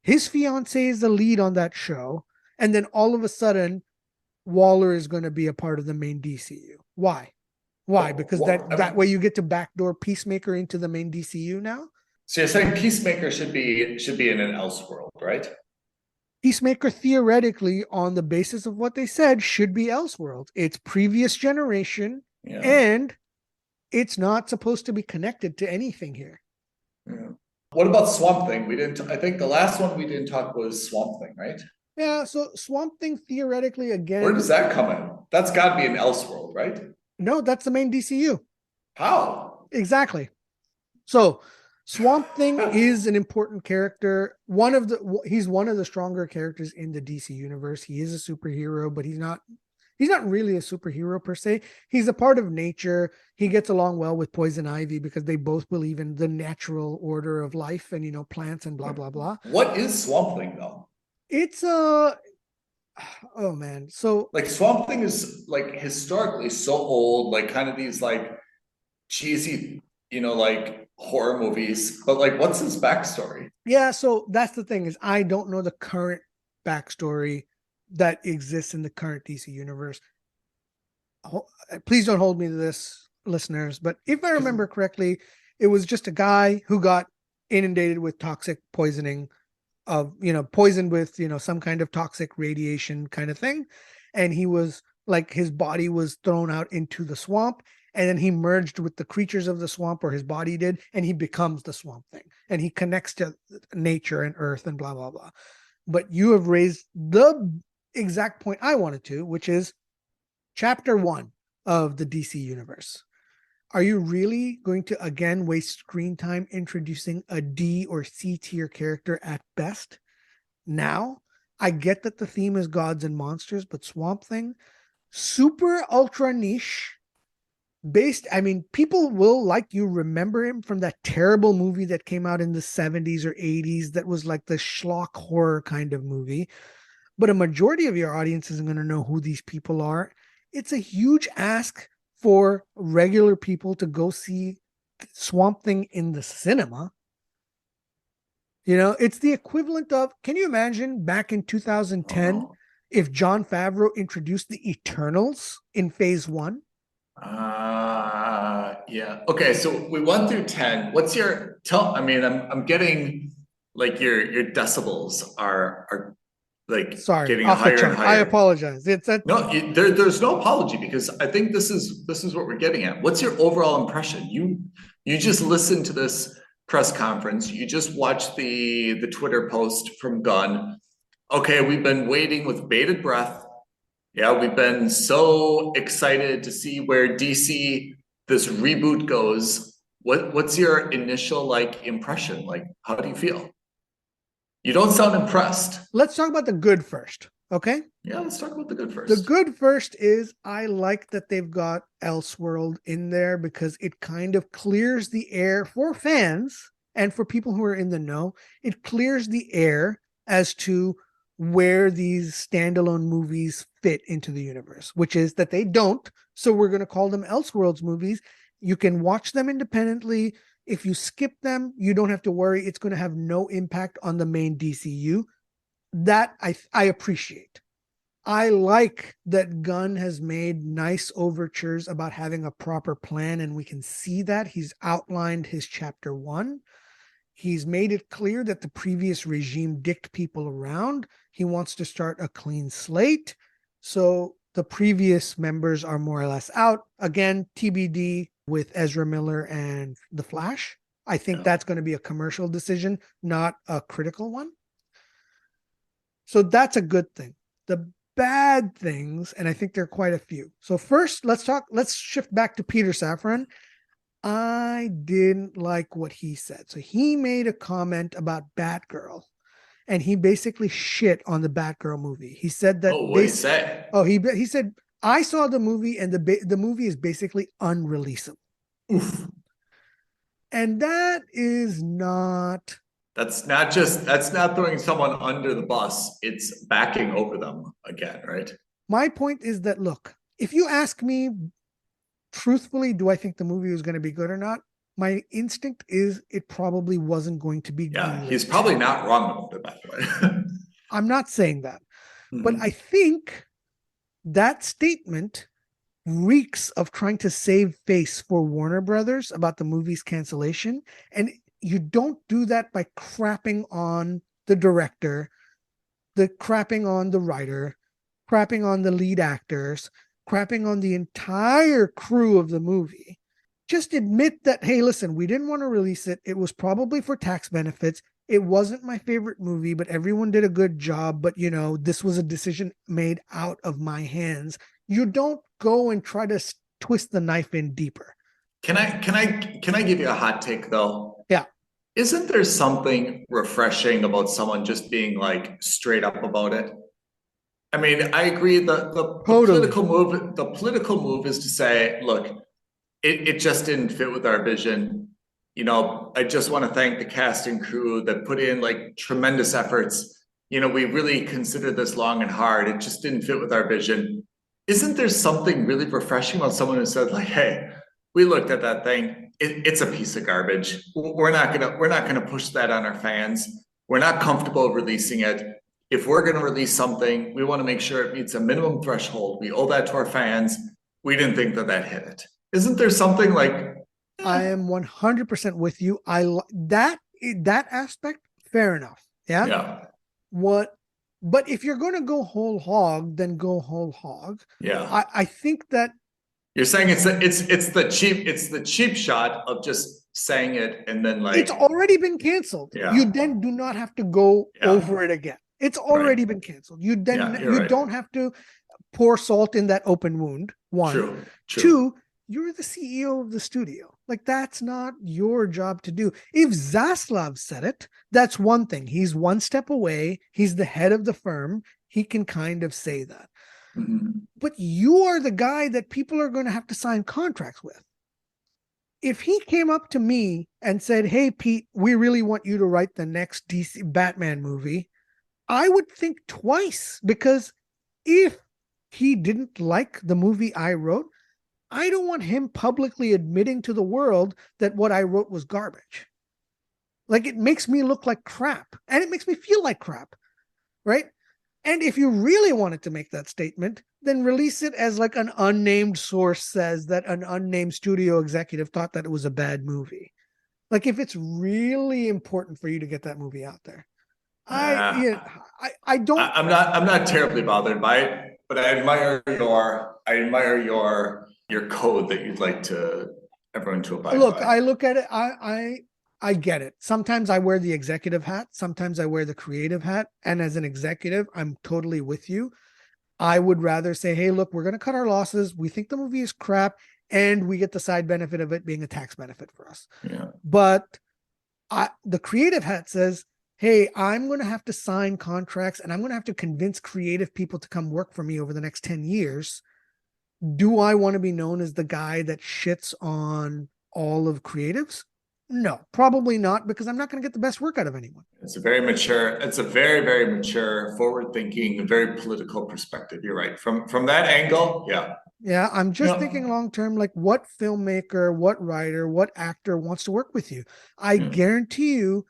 His fiance is the lead on that show. And then all of a sudden, Waller is going to be a part of the main DCU. Why? Because that way you get to backdoor Peacemaker into the main DCU now? So you're saying Peacemaker should be in an Elseworld, right? Peacemaker, theoretically, on the basis of what they said, should be Elseworld. It's previous generation. Yeah. And it's not supposed to be connected to anything here. Yeah. What about Swamp Thing? I think the last one we didn't talk was Swamp Thing, right? Yeah, so Swamp Thing, theoretically, again, where does that come in? That's got to be an Elseworld, right? No, that's the main DCU. How? Exactly. So Swamp Thing is an important character. He's one of the stronger characters in the DC universe. He is a superhero, but he's He's not really a superhero per se. He's a part of nature. He gets along well with Poison Ivy because they both believe in the natural order of life and, plants and blah, blah, blah. What is Swamp Thing though? It's oh man. So Like Swamp Thing is like historically so old, like kind of these like cheesy, like horror movies. But like, what's his backstory? yeah, so that's the thing is I don't know the current backstory that exists in the current DC universe. Please don't hold me to this, listeners, but if I remember correctly, it was just a guy who got inundated with toxic poisoning of, poisoned with, some kind of toxic radiation kind of thing. And he was like, his body was thrown out into the swamp, and then he merged with the creatures of the swamp, or his body did, and he becomes the Swamp Thing, and he connects to nature and earth and blah, blah, blah. But you have raised the exact point I wanted to, which is chapter 1 of the DC universe. Are you really going to again waste screen time introducing a D or C tier character at best? Now, I get that the theme is gods and monsters, but Swamp Thing, super ultra niche, people will, like you, remember him from that terrible movie that came out in the 70s or 80s that was like the schlock horror kind of movie. But a majority of your audience isn't going to know who these people are. It's a huge ask for regular people to go see Swamp Thing in the cinema. It's the equivalent of, can you imagine back in 2010 if Jon Favreau introduced the Eternals in phase 1? Yeah. Okay, so we went through 10. What's your I'm getting like your decibels are like Sorry, getting off the higher chart. and higher. I apologize. There's no apology, because I think this is what we're getting at. What's your overall impression? You just listened to this press conference. You just watched the Twitter post from Gunn. Okay, we've been waiting with bated breath. Yeah, we've been so excited to see where DC this reboot goes. What's your initial impression? Like, how do you feel? You don't sound impressed. Let's talk about the good first, okay? Yeah, let's talk about the good first. The good first is I like that they've got Elseworld in there because it kind of clears the air for fans and for people who are in the know. It clears the air as to where these standalone movies fit into the universe, which is that they don't. So we're going to call them Elseworlds movies. You can watch them independently. If you skip them, you don't have to worry. It's going to have no impact on the main DCU. That I appreciate. I like that Gunn has made nice overtures about having a proper plan, and we can see that. He's outlined his chapter 1. He's made it clear that the previous regime dicked people around. He wants to start a clean slate. So the previous members are more or less out. Again, TBD with Ezra Miller and The Flash. I think that's going to be a commercial decision, not a critical one. So that's a good thing. The bad things, and I think there are quite a few. So first, let's shift back to Peter Safran. I didn't like what he said. So he made a comment about Batgirl, and he basically shit on the Batgirl movie. He said that. What did he say? He said, I saw the movie, and the movie is basically unreleasable. Oof. And that is not. That's not throwing someone under the bus. It's backing over them again, right? My point is that, look, if you ask me truthfully, do I think the movie was going to be good or not? My instinct is it probably wasn't going to be good. Yeah, he's probably not wrong about it, by the way. I'm not saying that. But I think that statement reeks of trying to save face for Warner Brothers about the movie's cancellation. And you don't do that by crapping on the director, crapping on the writer, crapping on the lead actors, crapping on the entire crew of the movie. Just admit that, hey, listen, we didn't want to release it. It was probably for tax benefits. It wasn't my favorite movie, but everyone did a good job. But, this was a decision made out of my hands. You don't go and try to twist the knife in deeper. Can I give you a hot take though? Yeah. Isn't there something refreshing about someone just being straight up about it? I mean, I agree. The Totally. political move is to say, look, it just didn't fit with our vision. You know, I just want to thank the cast and crew that put in like tremendous efforts. You know, we really considered this long and hard. It just didn't fit with our vision. Isn't there something really refreshing about someone who said, like, hey, we looked at that thing. It's a piece of garbage. We're not gonna push that on our fans. We're not comfortable releasing it. If we're gonna release something, we want to make sure it meets a minimum threshold. We owe that to our fans. We didn't think that hit it. Isn't there something like I am 100% with you. That aspect, fair enough. Yeah. yeah, What, but if you're going to go whole hog, then go whole hog. yeah. I think that You're saying it's the cheap shot of just saying it and then it's like already been canceled. You yeah, then do not have to go yeah, over it again. It's right. already been canceled. You then Yeah, you're you right. don't have to pour salt in that open wound. One. True, true. Two, you're the CEO of the studio. Like, that's not your job to do. If Zaslav said it, that's one thing. He's one step away. He's the head of the firm. He can kind of say that. Mhm. But you are the guy that people are going to have to sign contracts with. If he came up to me and said, hey, Pete, we really want you to write the next DC Batman movie, I would think twice, because if he didn't like the movie I wrote, I don't want him publicly admitting to the world that what I wrote was garbage. Like, it makes me look like crap and it makes me feel like crap, right? And if you really wanted to make that statement, then release it as like an unnamed source says that an unnamed studio executive thought that it was a bad movie. Like, if it's really important for you to get that movie out there. Yeah. I don't. I'm not terribly bothered by it, but I admire your code that you'd like to everyone to abide Look, by. I look at it. I get it. Sometimes I wear the executive hat. Sometimes I wear the creative hat. And as an executive, I'm totally with you. I would rather say, hey, look, we're going to cut our losses. We think the movie is crap, and we get the side benefit of it being a tax benefit for us. Yeah. But the creative hat says, hey, I'm going to have to sign contracts and I'm going to have to convince creative people to come work for me over the next 10 years. Do I want to be known as the guy that shits on all of creatives? No, probably not, because I'm not going to get the best work out of anyone. It's a very, very mature, forward-thinking, very political perspective. You're right. From that angle, yeah. Yeah, I'm just Yeah. thinking long term, like what filmmaker, what writer, what actor wants to work with you? I guarantee you,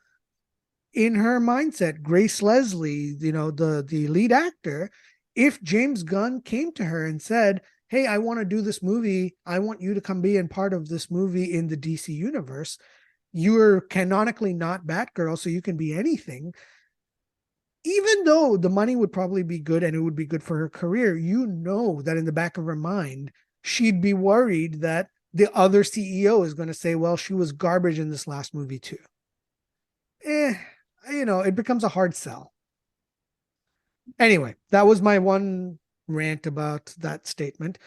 in her mindset, Grace Leslie, the lead actor, if James Gunn came to her and said, hey, I want to do this movie, I want you to come be in part of this movie in the DC universe, you're canonically not Batgirl, so you can be anything. Even though the money would probably be good and it would be good for her career, you know that in the back of her mind, she'd be worried that the other CEO is going to say, well, she was garbage in this last movie too. It becomes a hard sell. Anyway, that was my one rant about that statement.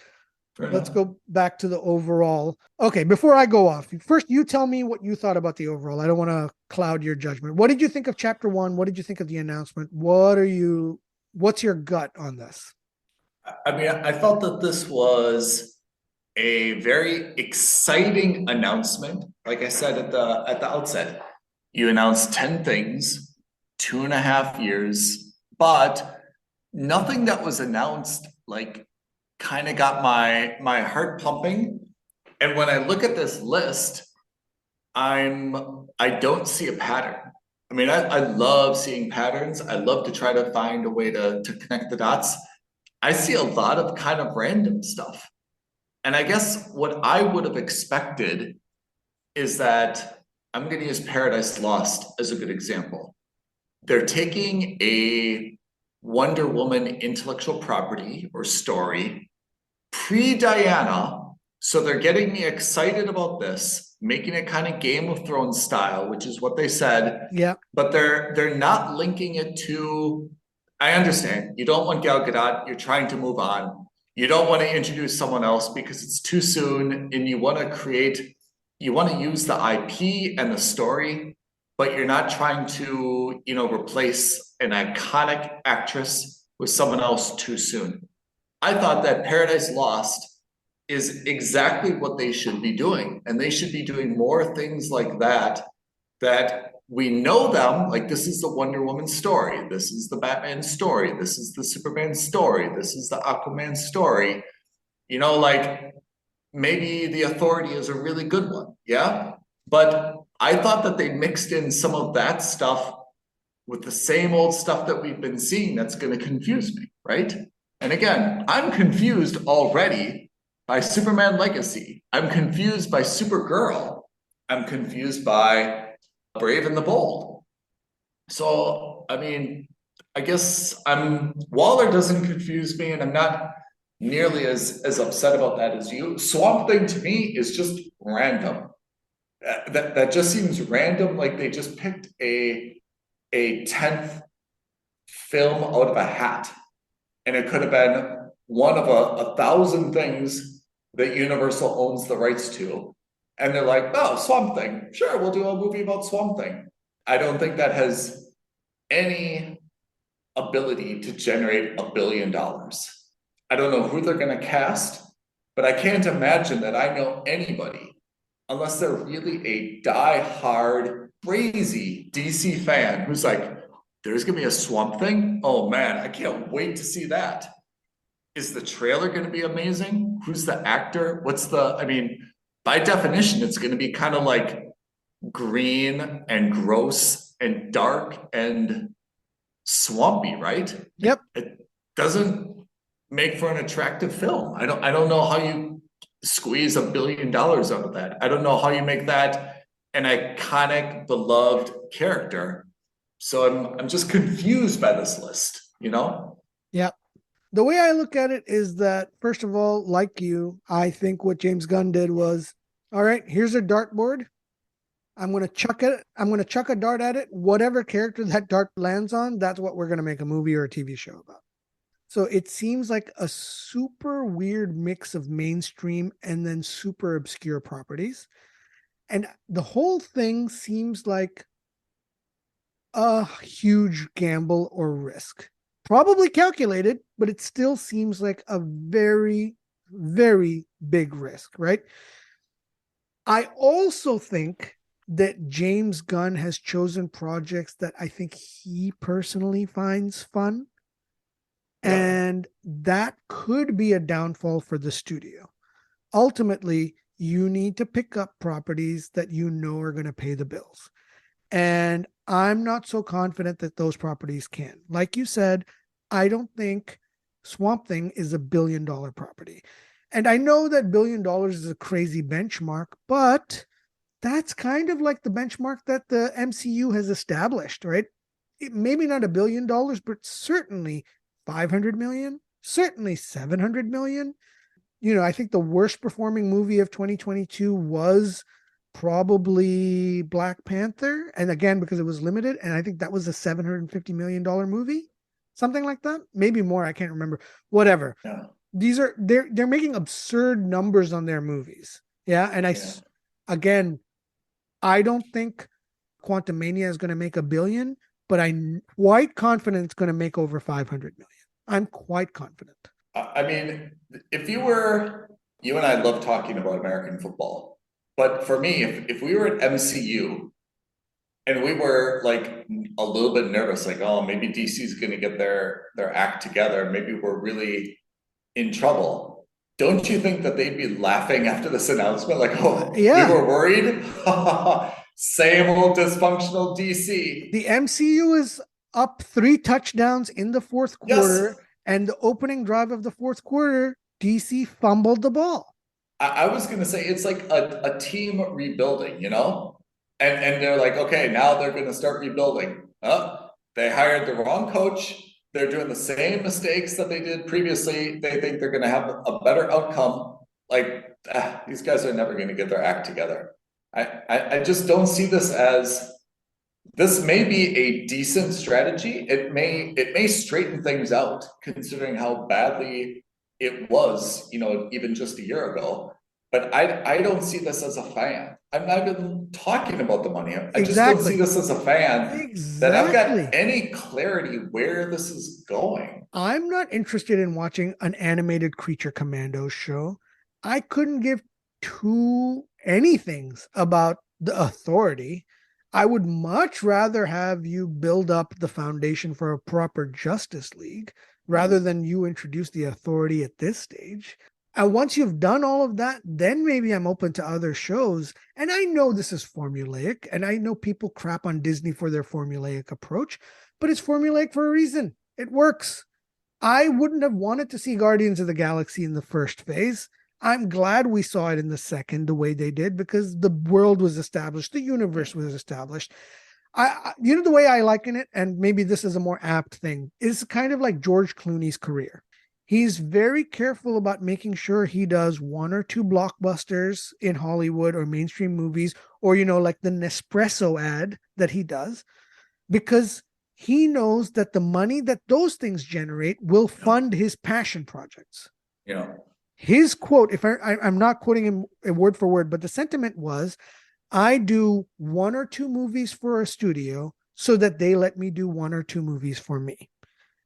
Let's go back to the overall. Okay, before I go off, first you tell me what you thought about the overall. I don't want to cloud your judgment. What did you think of chapter 1? What did you think of the announcement? What's your gut on this? I mean, I felt that this was a very exciting announcement. Like I said at the outset, you announced 10 things, 2.5 years, but nothing that was announced like kind of got my heart pumping. And when I look at this list, I don't see a pattern. I mean, I love seeing patterns. I love to try to find a way to connect the dots. I see a lot of kind of random stuff. And I guess what I would have expected is that I'm going to use Paradise Lost as a good example. They're taking a Wonder Woman intellectual property or story pre-Diana, so they're getting me excited about this, making it kind of Game of Thrones style, which is what they said. Yeah. But they're not linking it to. I understand you don't want Gal Gadot. You're trying to move on. You don't want to introduce someone else because it's too soon, and you want to use the IP and the story, but you're not trying to, replace an iconic actress with someone else too soon. I thought that Paradise Lost is exactly what they should be doing. And they should be doing more things like that, that we know them, like this is the Wonder Woman story, this is the Batman story, this is the Superman story, this is the Aquaman story. You know, like maybe The Authority is a really good one, yeah? But I thought that they mixed in some of that stuff with the same old stuff that we've been seeing that's going to confuse me, right? And again, I'm confused already by Superman Legacy. I'm confused by Supergirl. I'm confused by Brave and the Bold. So, I mean, I guess Waller doesn't confuse me, and I'm not nearly as upset about that as you. Swamp Thing to me is just random. That just seems random, like they just picked a 10th film out of a hat, and it could have been one of a thousand things that Universal owns the rights to, and they're like, oh, Swamp Thing, sure, we'll do a movie about Swamp Thing. I don't think that has any ability to generate $1 billion. I don't know who they're going to cast, but I can't imagine that I know anybody, unless they're really a die-hard, crazy DC fan who's like, there's going to be a Swamp Thing? Oh man, I can't wait to see that. Is the trailer going to be amazing? Who's the actor? I mean, by definition, it's going to be kind of like green and gross and dark and swampy, right? Yep. It doesn't make for an attractive film. I don't know how you squeeze $1 billion out of that. I don't know how you make that an iconic, beloved character. So I'm just confused by this list, you know? Yeah. The way I look at it is that, first of all, like you, I think what James Gunn did was, all right, here's a dartboard. I'm going to chuck it. I'm going to chuck a dart at it. Whatever character that dart lands on, that's what we're going to make a movie or a TV show about. So it seems like a super weird mix of mainstream and then super obscure properties. And the whole thing seems like a huge gamble or risk. Probably calculated, but it still seems like a very, very big risk, right? I also think that James Gunn has chosen projects that I think he personally finds fun. Yeah. And that could be a downfall for the studio. Ultimately, you need to pick up properties that you know are going to pay the bills. And I'm not so confident that those properties can. Like you said, I don't think Swamp Thing is $1 billion property. And I know that $1 billion is a crazy benchmark, but that's kind of like the benchmark that the MCU has established, right? Maybe not $1 billion, but certainly 500 million, certainly 700 million. You know, I think the worst performing movie of 2022 was probably Black Panther. And again, because it was limited. And I think that was a $750 million movie, something like that. Maybe more. I can't remember. Whatever. Yeah. They're making absurd numbers on their movies. Yeah. And again, I don't think Quantumania is going to make $1 billion, but I'm quite confident it's going to make over 500 million. I'm quite confident. I mean, you and I love talking about American football, but for me, if we were at MCU and we were like a little bit nervous, like, oh, maybe DC is going to get their act together, maybe we're really in trouble. Don't you think that they'd be laughing after this announcement? Like, oh, yeah, we were worried. Same old dysfunctional DC. The MCU is up 3 touchdowns in the fourth quarter. Yes. And the opening drive of the fourth quarter, DC fumbled the ball. I was going to say it's like a team rebuilding, you know? And they're like, okay, now they're going to start rebuilding. They hired the wrong coach. They're doing the same mistakes that they did previously. They think they're going to have a better outcome. Like, these guys are never going to get their act together. I just don't see this may be a decent strategy. It may straighten things out considering how badly it was, you know, even just a year ago. But I don't see this as a fan. I'm not even talking about the money. I just don't see Exactly. this as a fan that I've Exactly. got any clarity where this is going. I'm not interested in watching an animated Creature Commandos show. I couldn't give two anythings about the Authority. I would much rather have you build up the foundation for a proper Justice League rather than you introduce the Authority at this stage. And once you've done all of that, then maybe I'm open to other shows. And I know this is formulaic, and I know people crap on Disney for their formulaic approach, but it's formulaic for a reason. It works. I wouldn't have wanted to see Guardians of the Galaxy in the first phase. I'm glad we saw it in the second the way they did, because the world was established, the universe was established. You know, the way I liken it, and maybe this is a more apt thing, is kind of like George Clooney's career. He's very careful about making sure he does one or two blockbusters in Hollywood or mainstream movies, or, you know, like the Nespresso ad that he does, because he knows that the money that those things generate will fund his passion projects. Yeah. His quote, if I'm not quoting him word for word, but the sentiment was, I do one or two movies for a studio so that they let me do one or two movies for me.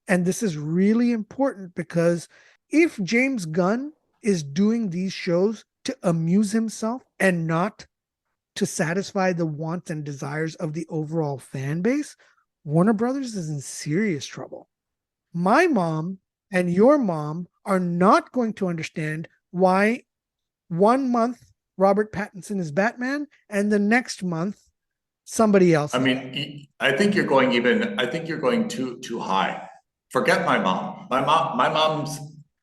And this is really important, because if James Gunn is doing these shows to amuse himself and not to satisfy the wants and desires of the overall fan base, Warner Brothers is in serious trouble. My mom and your mom are not going to understand why 1 month Robert Pattinson is Batman and the next month somebody else. I mean, I think you're going too high. Forget my mom. My mom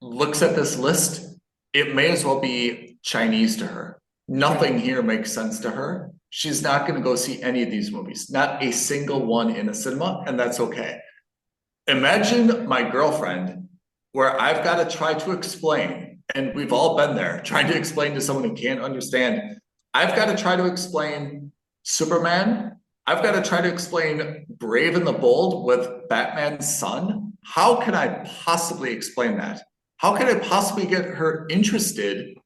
looks at this list. It may as well be Chinese to her. Nothing here makes sense to her. She's not going to go see any of these movies, not a single one in a cinema, and that's okay. Imagine my girlfriend, where I've got to try to explain, and we've all been there, trying to explain to someone who can't understand. I've got to try to explain Superman. I've got to try to explain Brave and the Bold with Batman's son. How can I possibly explain that? How can I possibly get her interested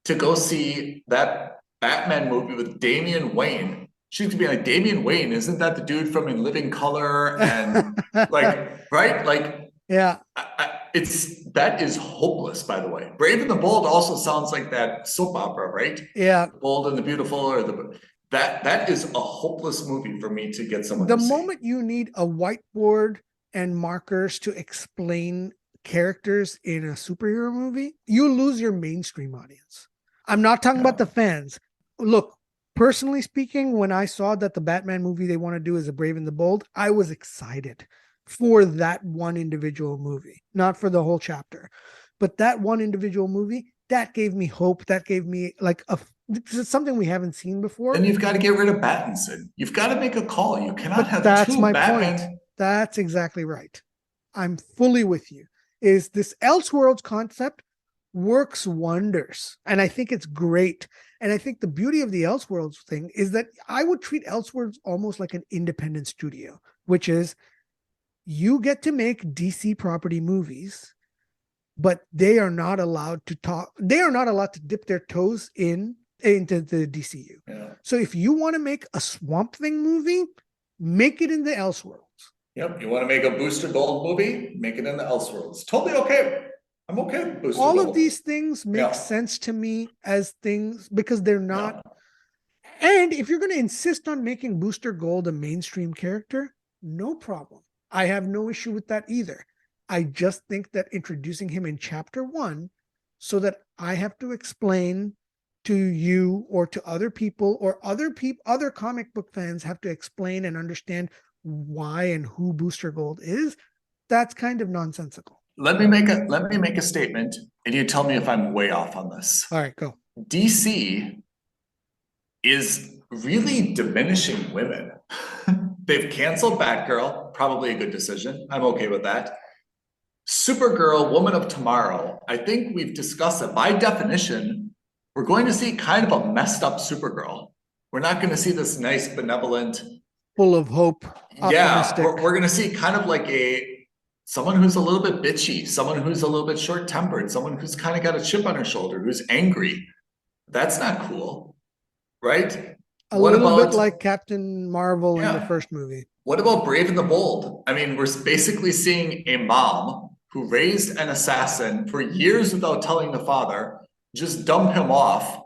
to go see that Batman movie with Damian Wayne? She's gonna be like, Damian Wayne, isn't that the dude from In Living Color? And like, right? Like, yeah, that is hopeless, by the way. Brave and the Bold also sounds like that soap opera, right? Yeah. The Bold and the Beautiful, or that is a hopeless movie for me to get someone the to see. moment you need a whiteboard and markers to explain characters in a superhero movie, you lose your mainstream audience. I'm not talking about the fans. Look, personally speaking, when I saw that the Batman movie they want to do is a Brave and the Bold, I was excited for that one individual movie, not for the whole chapter, but that one individual movie, that gave me hope. That gave me like something we haven't seen before. And you've got to get rid of Pattinson. You've got to make a call. You cannot have that's two my Batman. point. That's exactly right. I'm fully with you. Is this Elseworlds concept works wonders, and I think it's great. And I think the beauty of the Elseworlds thing is that I would treat Elseworlds almost like an independent studio, which is you get to make DC property movies, but they are not allowed to talk. They are not allowed to dip their toes into the DCU. Yeah. So if you want to make a Swamp Thing movie, make it in the Elseworlds. Yep. You want to make a Booster Gold movie? Make it in the Elseworlds. Totally okay. I'm okay with Booster All Gold. of these things make sense to me as things because they're not. And if you're going to insist on making Booster Gold a mainstream character, no problem. I have no issue with that either. I just think that introducing him in chapter 1 so that I have to explain to you or to other people or other comic book fans have to explain and understand why and who Booster Gold is, that's kind of nonsensical. Let me make a statement, and you tell me if I'm way off on this. All right, go. DC is really diminishing women. They've canceled Batgirl, probably a good decision. I'm okay with that. Supergirl, Woman of Tomorrow, I think we've discussed it. By definition, we're going to see kind of a messed up Supergirl. We're not going to see this nice, benevolent, full of hope. Yeah, we're going to see kind of like someone who's a little bit bitchy, someone who's a little bit short-tempered, someone who's kind of got a chip on her shoulder, who's angry. That's not cool, right? A What little bit about, like Captain Marvel in the yeah, first movie. what about Brave and the Bold? I mean, we're basically seeing a mom who raised an assassin for years without telling the father, just dump him off.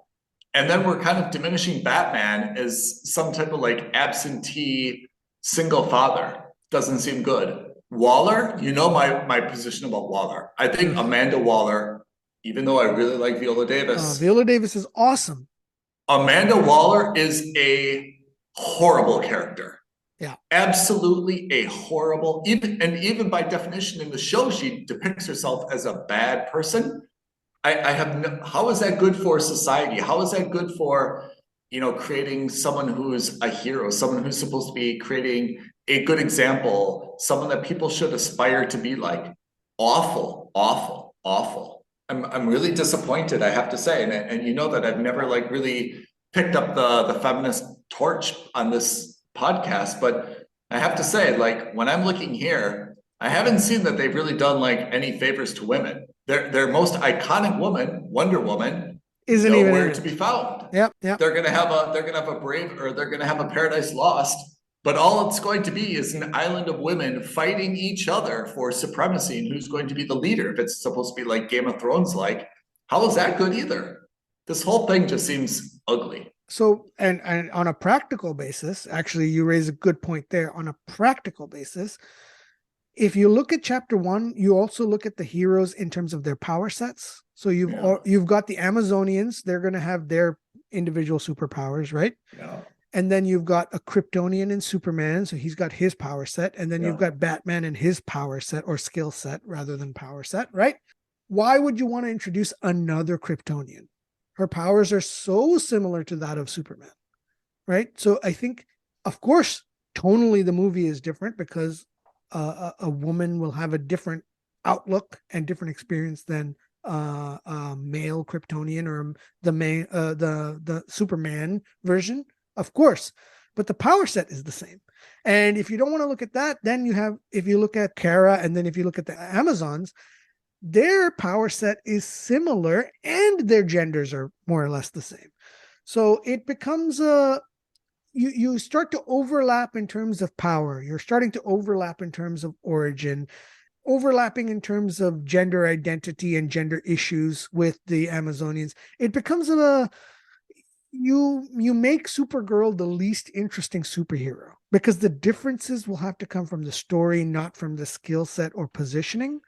And then we're kind of diminishing Batman as some type of like absentee single father. Doesn't seem good. Waller, you know my position about Waller. I think Amanda Waller, even though I really like Viola Davis, Viola Davis is awesome. Amanda Waller is a horrible character. Yeah. Absolutely a horrible, even by definition in the show, she depicts herself as a bad person. I have no, how is that good for society? How is that good for, creating someone who's a hero, someone who's supposed to be creating a good example, someone that people should aspire to be like? Awful, awful, awful. I'm really disappointed, I have to say. And you know that I've never like really picked up the feminist torch on this podcast, but I have to say, like, when I'm looking here, I haven't seen that they've really done like any favors to women. Their most iconic woman, Wonder Woman, Isn't even nowhere in to it. be found. Yep. They're gonna have a Brave, or they're gonna have a Paradise Lost, but all it's going to be is an island of women fighting each other for supremacy and who's going to be the leader. If it's supposed to be like Game of Thrones, like, how is that good either? This whole thing just seems ugly. So, and on a practical basis, actually, you raise a good point there. On a practical basis, if you look at chapter 1, you also look at the heroes in terms of their power sets. So you've got the Amazonians, they're going to have their individual superpowers, right? Yeah. And then you've got a Kryptonian in Superman, so he's got his power set. And then you've got Batman and his power set, or skill set rather than power set, right? Why would you want to introduce another Kryptonian? Her powers are so similar to that of Superman, right? So I think, of course, tonally the movie is different because a woman will have a different outlook and different experience than a male Kryptonian or the Superman version, of course. But the power set is the same. And if you don't want to look at that, then if you look at Kara, and then if you look at the Amazons, their power set is similar and their genders are more or less the same. So it becomes you start to overlap in terms of power. You're starting to overlap in terms of origin, overlapping in terms of gender identity and gender issues with the Amazonians. It becomes you make Supergirl the least interesting superhero because the differences will have to come from the story, not from the skill set or positioning.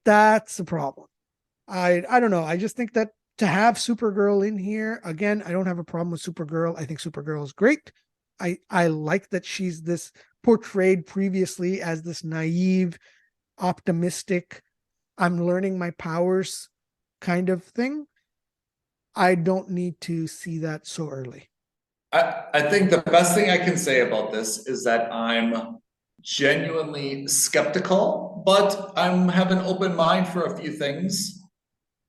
That's a problem. I don't know. I just think that to have Supergirl in here, again, I don't have a problem with Supergirl. I think Supergirl is great. I like that she's this portrayed previously as this naive, optimistic, I'm learning my powers kind of thing. I don't need to see that so early. I think the best thing I can say about this is that I'm genuinely skeptical, but I'm have an open mind for a few things.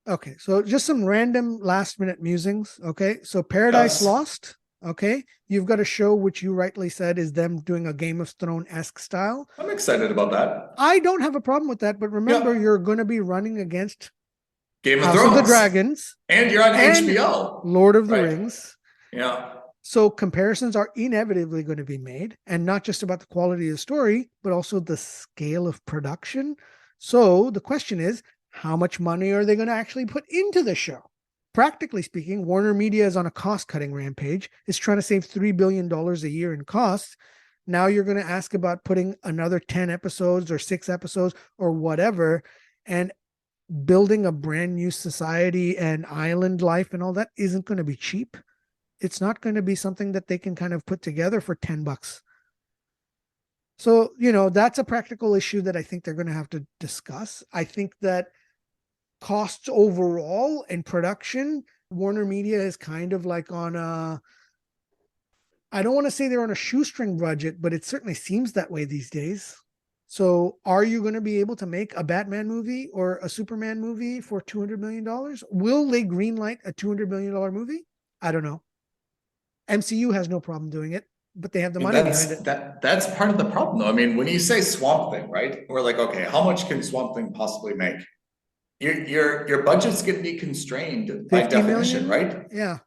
Okay, so just some random last minute musings. Okay, so Paradise Lost. Okay, you've got a show which you rightly said is them doing a Game of Thrones-esque style. I'm excited about that. I don't have a problem with that, but remember, you're going to be running against Game of House Thrones, of the Dragons, and you're on HBO, Lord of the Rings. Yeah. So comparisons are inevitably going to be made, and not just about the quality of the story, but also the scale of production. So the question is, how much money are they going to actually put into the show? Practically speaking, Warner Media is on a cost-cutting rampage. It's trying to save $3 billion a year in costs. Now you're going to ask about putting another 10 episodes or 6 episodes or whatever, and building a brand new society and island life and all that isn't going to be cheap. It's not going to be something that they can kind of put together for $10. So, that's a practical issue that I think they're going to have to discuss. I think that costs overall in production, Warner Media is kind of like on I don't want to say they're on a shoestring budget, but it certainly seems that way these days. So are you going to be able to make a Batman movie or a Superman movie for $200 million? Will they greenlight a $200 million movie? I don't know. MCU has no problem doing it, but they have the money behind it. That's part of the problem, though. I mean, when you say Swamp Thing, right? We're like, okay, how much can Swamp Thing possibly make? your budget's going to be constrained by 50 definition, million? right? Yeah.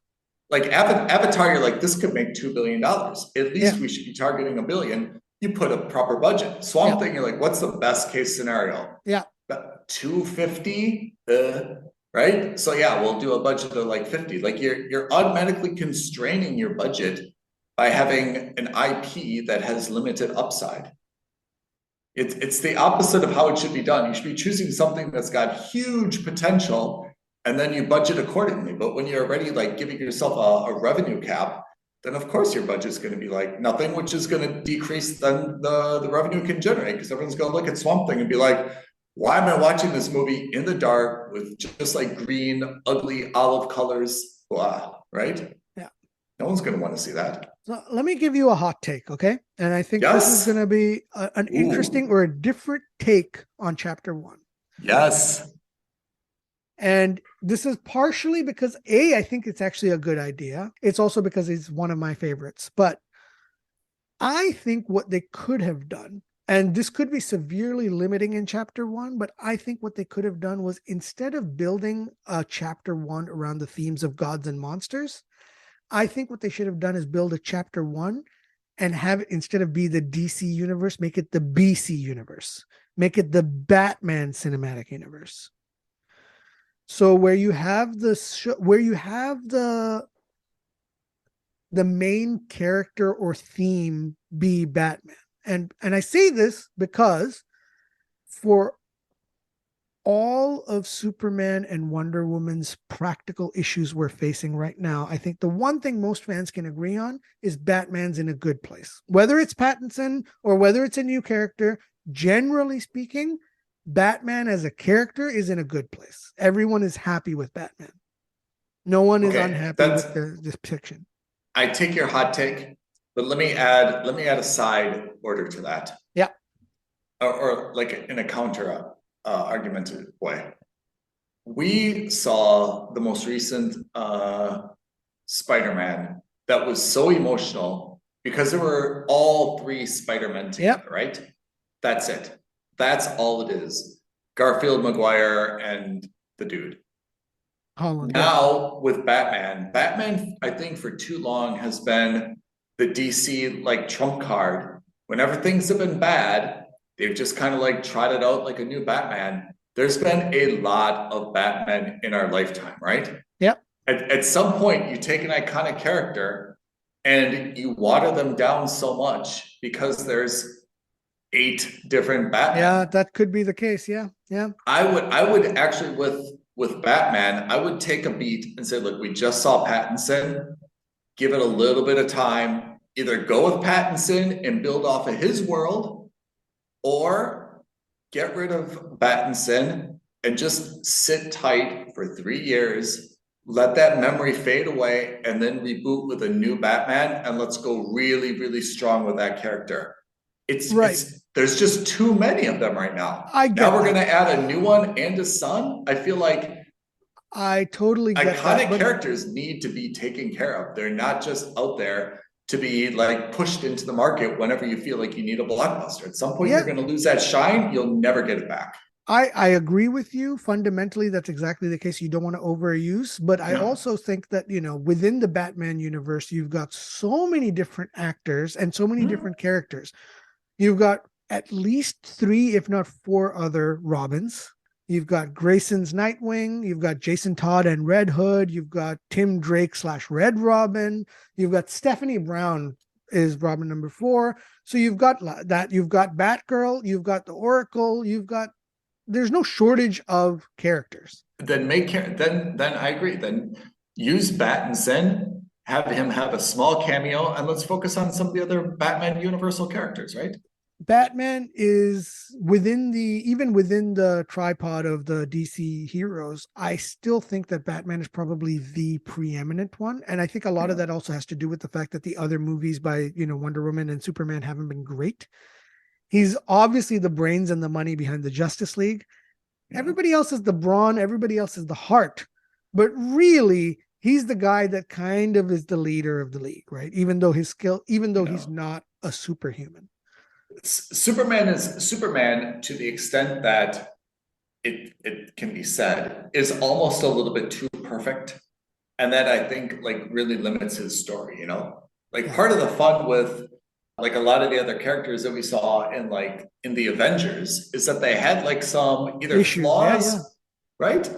Like Avatar, you're like, this could make $2 billion. At least Yeah. we should be targeting $1 billion. You put a proper budget. Swamp Thing, you're like, what's the best case scenario? Yeah. 250, right? So yeah, we'll do a budget of like 50. Like you're automatically constraining your budget by having an IP that has limited upside. It's the opposite of how it should be done. You should be choosing something that's got huge potential, and then you budget accordingly. But when you're already like giving yourself a revenue cap, then of course your budget's going to be like nothing, which is going to decrease then the revenue it can generate, because everyone's going to look at Swamp Thing and be like, why am I watching this movie in the dark with just like green, ugly olive colors, blah, right? Yeah. No one's going to want to see that. So let me give you a hot take, okay? And I think this is going to be an interesting or a different take on chapter 1. Yes. And this is partially because I think it's actually a good idea. It's also because it's one of my favorites. But I think what they could have done, and this could be severely limiting in chapter 1, but I think what they could have done was, instead of building a chapter 1 around the themes of gods and monsters, I think what they should have done is build a chapter 1 and have it, instead of be the DC universe, make it the BC universe, make it the Batman cinematic universe. So where you have the main character or theme be Batman. And I say this because for all of Superman and Wonder Woman's practical issues we're facing right now, I think the one thing most fans can agree on is Batman's in a good place. Whether it's Pattinson or whether it's a new character, generally speaking, Batman as a character is in a good place. Everyone is happy with Batman. No one is unhappy with the depiction. I take your hot take, but let me add a side order to that. Yeah. Or like in a counter argumented way. We saw the most recent Spider-Man that was so emotional because there were all 3 Spider-Men together, right? That's it. That's all it is. Garfield, Maguire, and the dude. Holland. Now with Batman, I think for too long has been the DC like trump card. Whenever things have been bad, they've just kind of like trotted out like a new Batman. There's been a lot of Batman in our lifetime, right? Yep. At some point, you take an iconic character and you water them down so much because there's 8 different Batman. Yeah, that could be the case. Yeah. I would actually with Batman, I would take a beat and say, look, we just saw Pattinson. Give it a little bit of time. Either go with Pattinson and build off of his world, or get rid of Pattinson and just sit tight for 3 years, let that memory fade away, and then reboot with a new Batman, and let's go really, really strong with that character. It's there's just too many of them right now. Now we're going to add a new one and a son. I feel like I totally get iconic characters need to be taken care of. They're not just out there to be like pushed into the market whenever you feel like you need a blockbuster. At some point, you're going to lose that shine. You'll never get it back. I agree with you. Fundamentally, that's exactly the case. You don't want to overuse, but I also think that, within the Batman universe, you've got so many different actors and so many different characters. You've got at least 3, if not 4 other Robins. You've got Grayson's Nightwing. You've got Jason Todd and Red Hood. You've got Tim Drake / Red Robin. You've got Stephanie Brown is Robin number 4. So you've got that. You've got Batgirl. You've got the Oracle. There's no shortage of characters. Then then I agree. Then use Pattinson, have him have a small cameo, and let's focus on some of the other Batman Universal characters, right? Batman is within the tripod of the DC heroes. I still think that Batman is probably the preeminent one. And I think a lot of that also has to do with the fact that the other movies by, Wonder Woman and Superman haven't been great. He's obviously the brains and the money behind the Justice League. Yeah. Everybody else is the brawn. Everybody else is the heart. But really, he's the guy that kind of is the leader of the league, right? Even though he's not a superhuman. Superman is Superman to the extent that it can be said, is almost a little bit too perfect. And that I think like really limits his story, you know? Like part of the fun with like a lot of the other characters that we saw in the Avengers is that they had like some either Issues, flaws, right?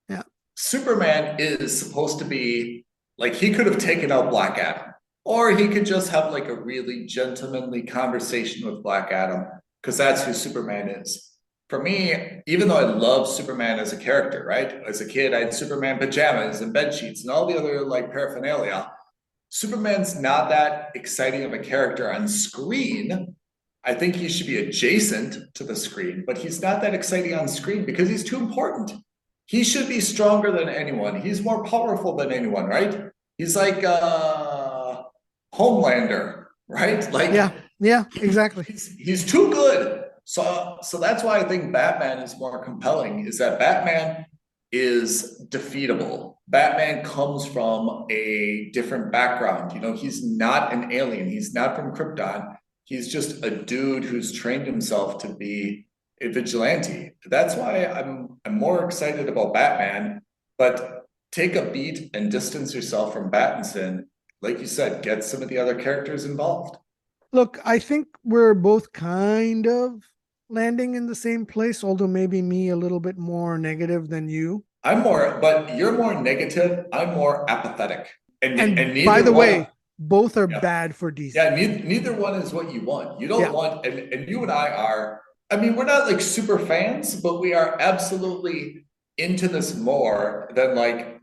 Yeah. Superman is supposed to be like he could have taken out Black Adam, or he could just have like a really gentlemanly conversation with Black Adam, because that's who Superman is. For me, even though I love Superman as a character, right? As a kid, I had Superman pajamas and bed sheets and all the other like paraphernalia. Superman's not that exciting of a character on screen. I think he should be adjacent to the screen, but he's not that exciting on screen because he's too important. He should be stronger than anyone. He's more powerful than anyone, right? He's like Homelander, right? Like yeah, exactly. He's too good. So that's why I think Batman is more compelling, is that Batman is defeatable. Batman comes from a different background. You know, he's not an alien. He's not from Krypton. He's just a dude who's trained himself to be a vigilante. That's why I'm more excited about Batman. But take a beat and distance yourself from Pattinson. Like you said, get some of the other characters involved. Look, I think we're both kind of landing in the same place, although maybe me a little bit more negative than you. But you're more negative. I'm more apathetic. And by the way, both are bad for DC. Yeah, neither one is what you want. You don't want, and you and I are, I mean, we're not like super fans, but we are absolutely into this more than like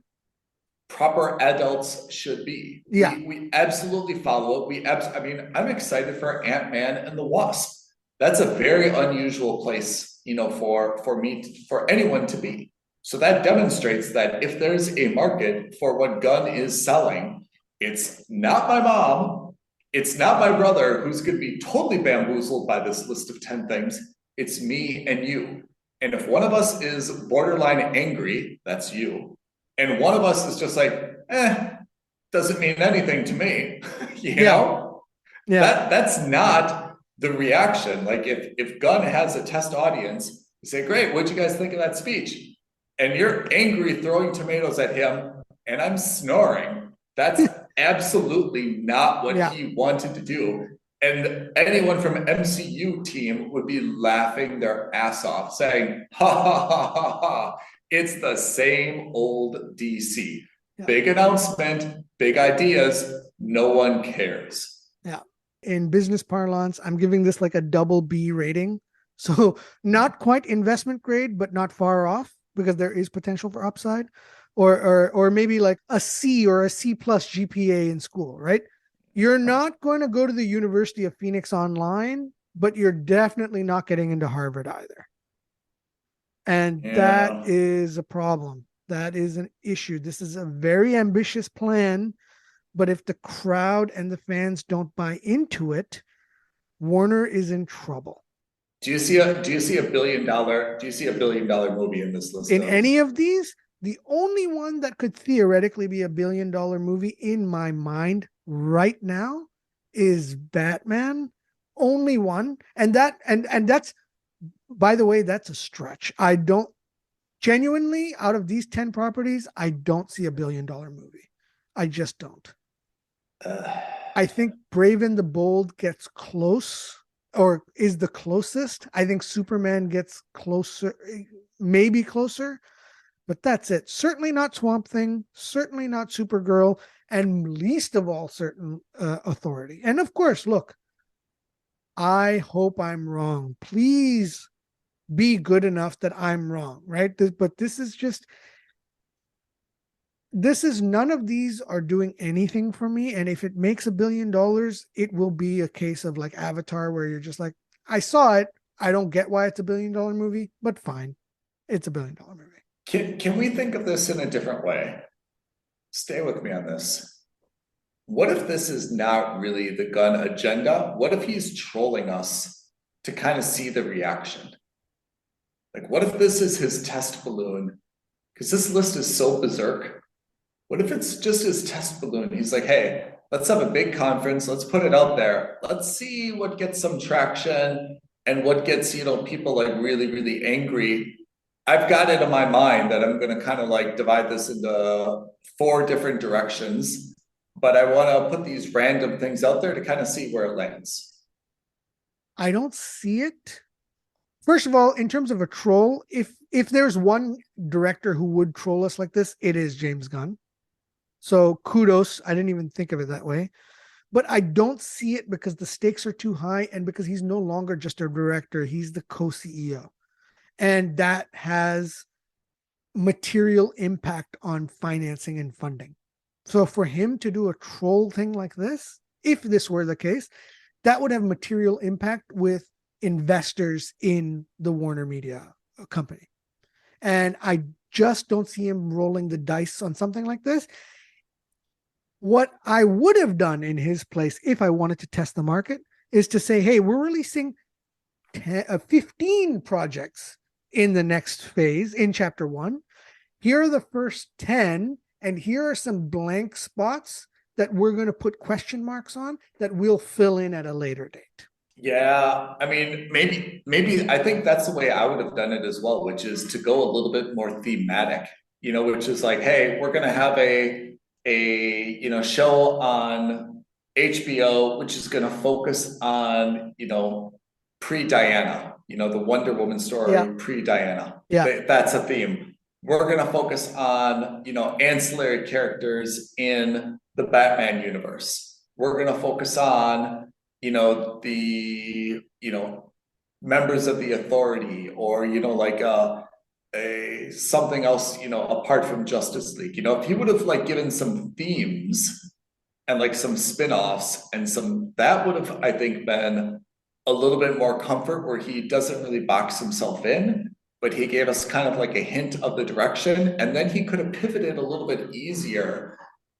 proper adults should be. Yeah. We absolutely follow it. I mean, I'm excited for Ant-Man and the Wasp. That's a very unusual place, you know, for anyone to be. So that demonstrates that if there's a market for what Gunn is selling, it's not my mom, it's not my brother who's going to be totally bamboozled by this list of 10 things. It's me and you. And if one of us is borderline angry, that's you. And one of us is just like, doesn't mean anything to me. you know? Yeah. That's not the reaction. Like if Gunn has a test audience, you say, great, what'd you guys think of that speech? And you're angry throwing tomatoes at him, and I'm snoring. That's absolutely not what he wanted to do. And anyone from MCU team would be laughing their ass off, saying, ha, ha, ha, ha, ha. It's the same old DC. Yeah. Big announcement, big ideas, no one cares. Yeah. In business parlance, I'm giving this like a double B rating. So not quite investment grade, but not far off, because there is potential for upside, or maybe like a C or a C plus GPA in school, right? You're not going to go to the University of Phoenix online, but you're definitely not getting into Harvard either. And that is a problem. That is an issue. This is a very ambitious plan, but if the crowd and the fans don't buy into it, Warner is in trouble. Do you see a $1 billion movie in this list? In any of these, the only one that could theoretically be $1 billion movie in my mind right now is Batman. Only one. And that's, by the way, that's a stretch. I don't genuinely, out of these 10 properties, I don't see $1 billion movie. I just don't. I think Brave and the Bold gets close, or is the closest. I think Superman gets closer, maybe closer, but that's it. Certainly not Swamp Thing, certainly not Supergirl, and least of all, certain Authority. And of course, look, I hope I'm wrong. Please be good enough that I'm wrong, right? But this is none of these are doing anything for me. And if it makes $1 billion, it will be a case of like Avatar, where you're just like, I saw it. I don't get why it's $1 billion movie, but fine. It's $1 billion movie. Can we think of this in a different way? Stay with me on this. What if this is not really the Gunn agenda? What if he's trolling us to kind of see the reaction? Like, what if this is his test balloon? Because this list is so berserk. What if it's just his test balloon? He's like, hey, let's have a big conference. Let's put it out there. Let's see what gets some traction and what gets, people like really, really angry. I've got it in my mind that I'm going to kind of like divide this into 4 different directions, but I want to put these random things out there to kind of see where it lands. I don't see it. First of all, in terms of a troll, if there's one director who would troll us like this, it is James Gunn. So kudos. I didn't even think of it that way. But I don't see it because the stakes are too high and because he's no longer just a director, he's the co-CEO. And that has material impact on financing and funding. So for him to do a troll thing like this, if this were the case, that would have material impact with investors in the Warner Media company. And I just don't see him rolling the dice on something like this. What I would have done in his place, if I wanted to test the market, is to say, hey, we're releasing 15 projects in the next phase in chapter 1. Here are the first 10, and here are some blank spots that we're going to put question marks on that we'll fill in at a later date. Yeah, I mean, maybe I think that's the way I would have done it as well, which is to go a little bit more thematic, which is like, hey, we're gonna have a show on HBO, which is gonna focus on, pre-Diana, the Wonder Woman story, pre-Diana. Yeah. That's a theme. We're gonna focus on, ancillary characters in the Batman universe. We're gonna focus on the members of the Authority, or like a something else, apart from Justice League. If he would have like given some themes and like some spin-offs and that would have, I think, been a little bit more comfort, where he doesn't really box himself in, but he gave us kind of like a hint of the direction, and then he could have pivoted a little bit easier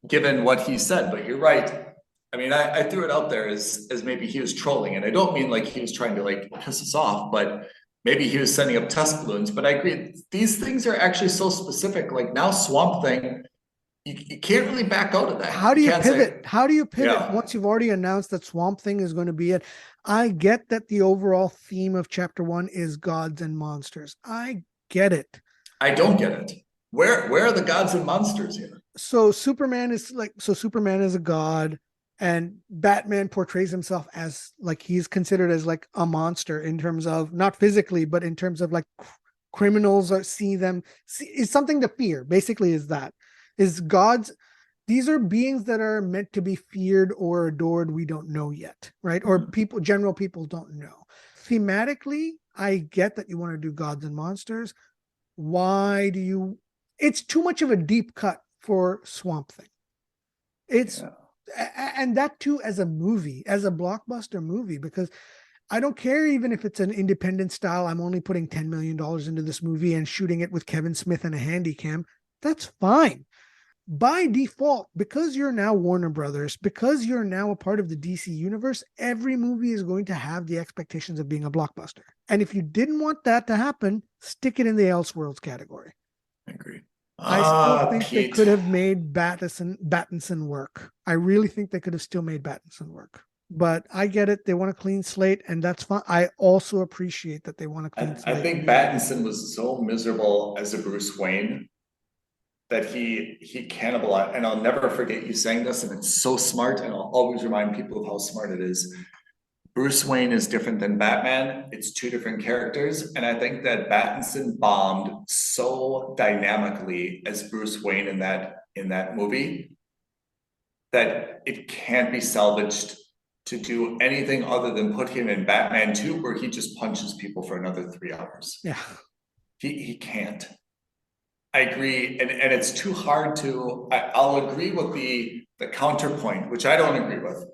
given what he said. But you're right. I mean, I threw it out there as maybe he was trolling, and I don't mean like he was trying to like piss us off, but maybe he was sending up test balloons. But I agree, these things are actually so specific. Like now, Swamp Thing, you can't really back out of that. How do you pivot? How do you pivot Yeah. once you've already announced that Swamp Thing is going to be it? I get that the overall theme of chapter 1 is gods and monsters. I get it. I don't get it. Where are the gods and monsters here? So Superman is a god, and Batman portrays himself as like he's considered as like a monster in terms of not physically, but in terms of like criminals or is something to fear. Basically, is gods. These are beings that are meant to be feared or adored. We don't know yet, right? Or general people don't know. Thematically, I get that you want to do gods and monsters. Why do you? It's too much of a deep cut for Swamp Thing. And that too as a movie, as a blockbuster movie, because I don't care even if it's an independent style. I'm only putting $10 million into this movie and shooting it with Kevin Smith and a handy cam. That's fine. By default, because you're now Warner Brothers, because you're now a part of the DC universe, every movie is going to have the expectations of being a blockbuster. And if you didn't want that to happen, stick it in the Elseworlds category. I agree. I still think they could have made Battinson work. I really think they could have still made Battinson work. But I get it. They want a clean slate, and that's fine. I also appreciate that they want a clean slate. I think Battinson was so miserable as a Bruce Wayne that he cannibalized, and I'll never forget you saying this, and it's so smart, and I'll always remind people of how smart it is. Bruce Wayne is different than Batman. It's 2 different characters, and I think that Battinson bombed so dynamically as Bruce Wayne in that movie that it can't be salvaged to do anything other than put him in Batman 2, where he just punches people for another 3 hours. Yeah, he can't. I agree, and it's too hard to. I'll agree with the counterpoint, which I don't agree with.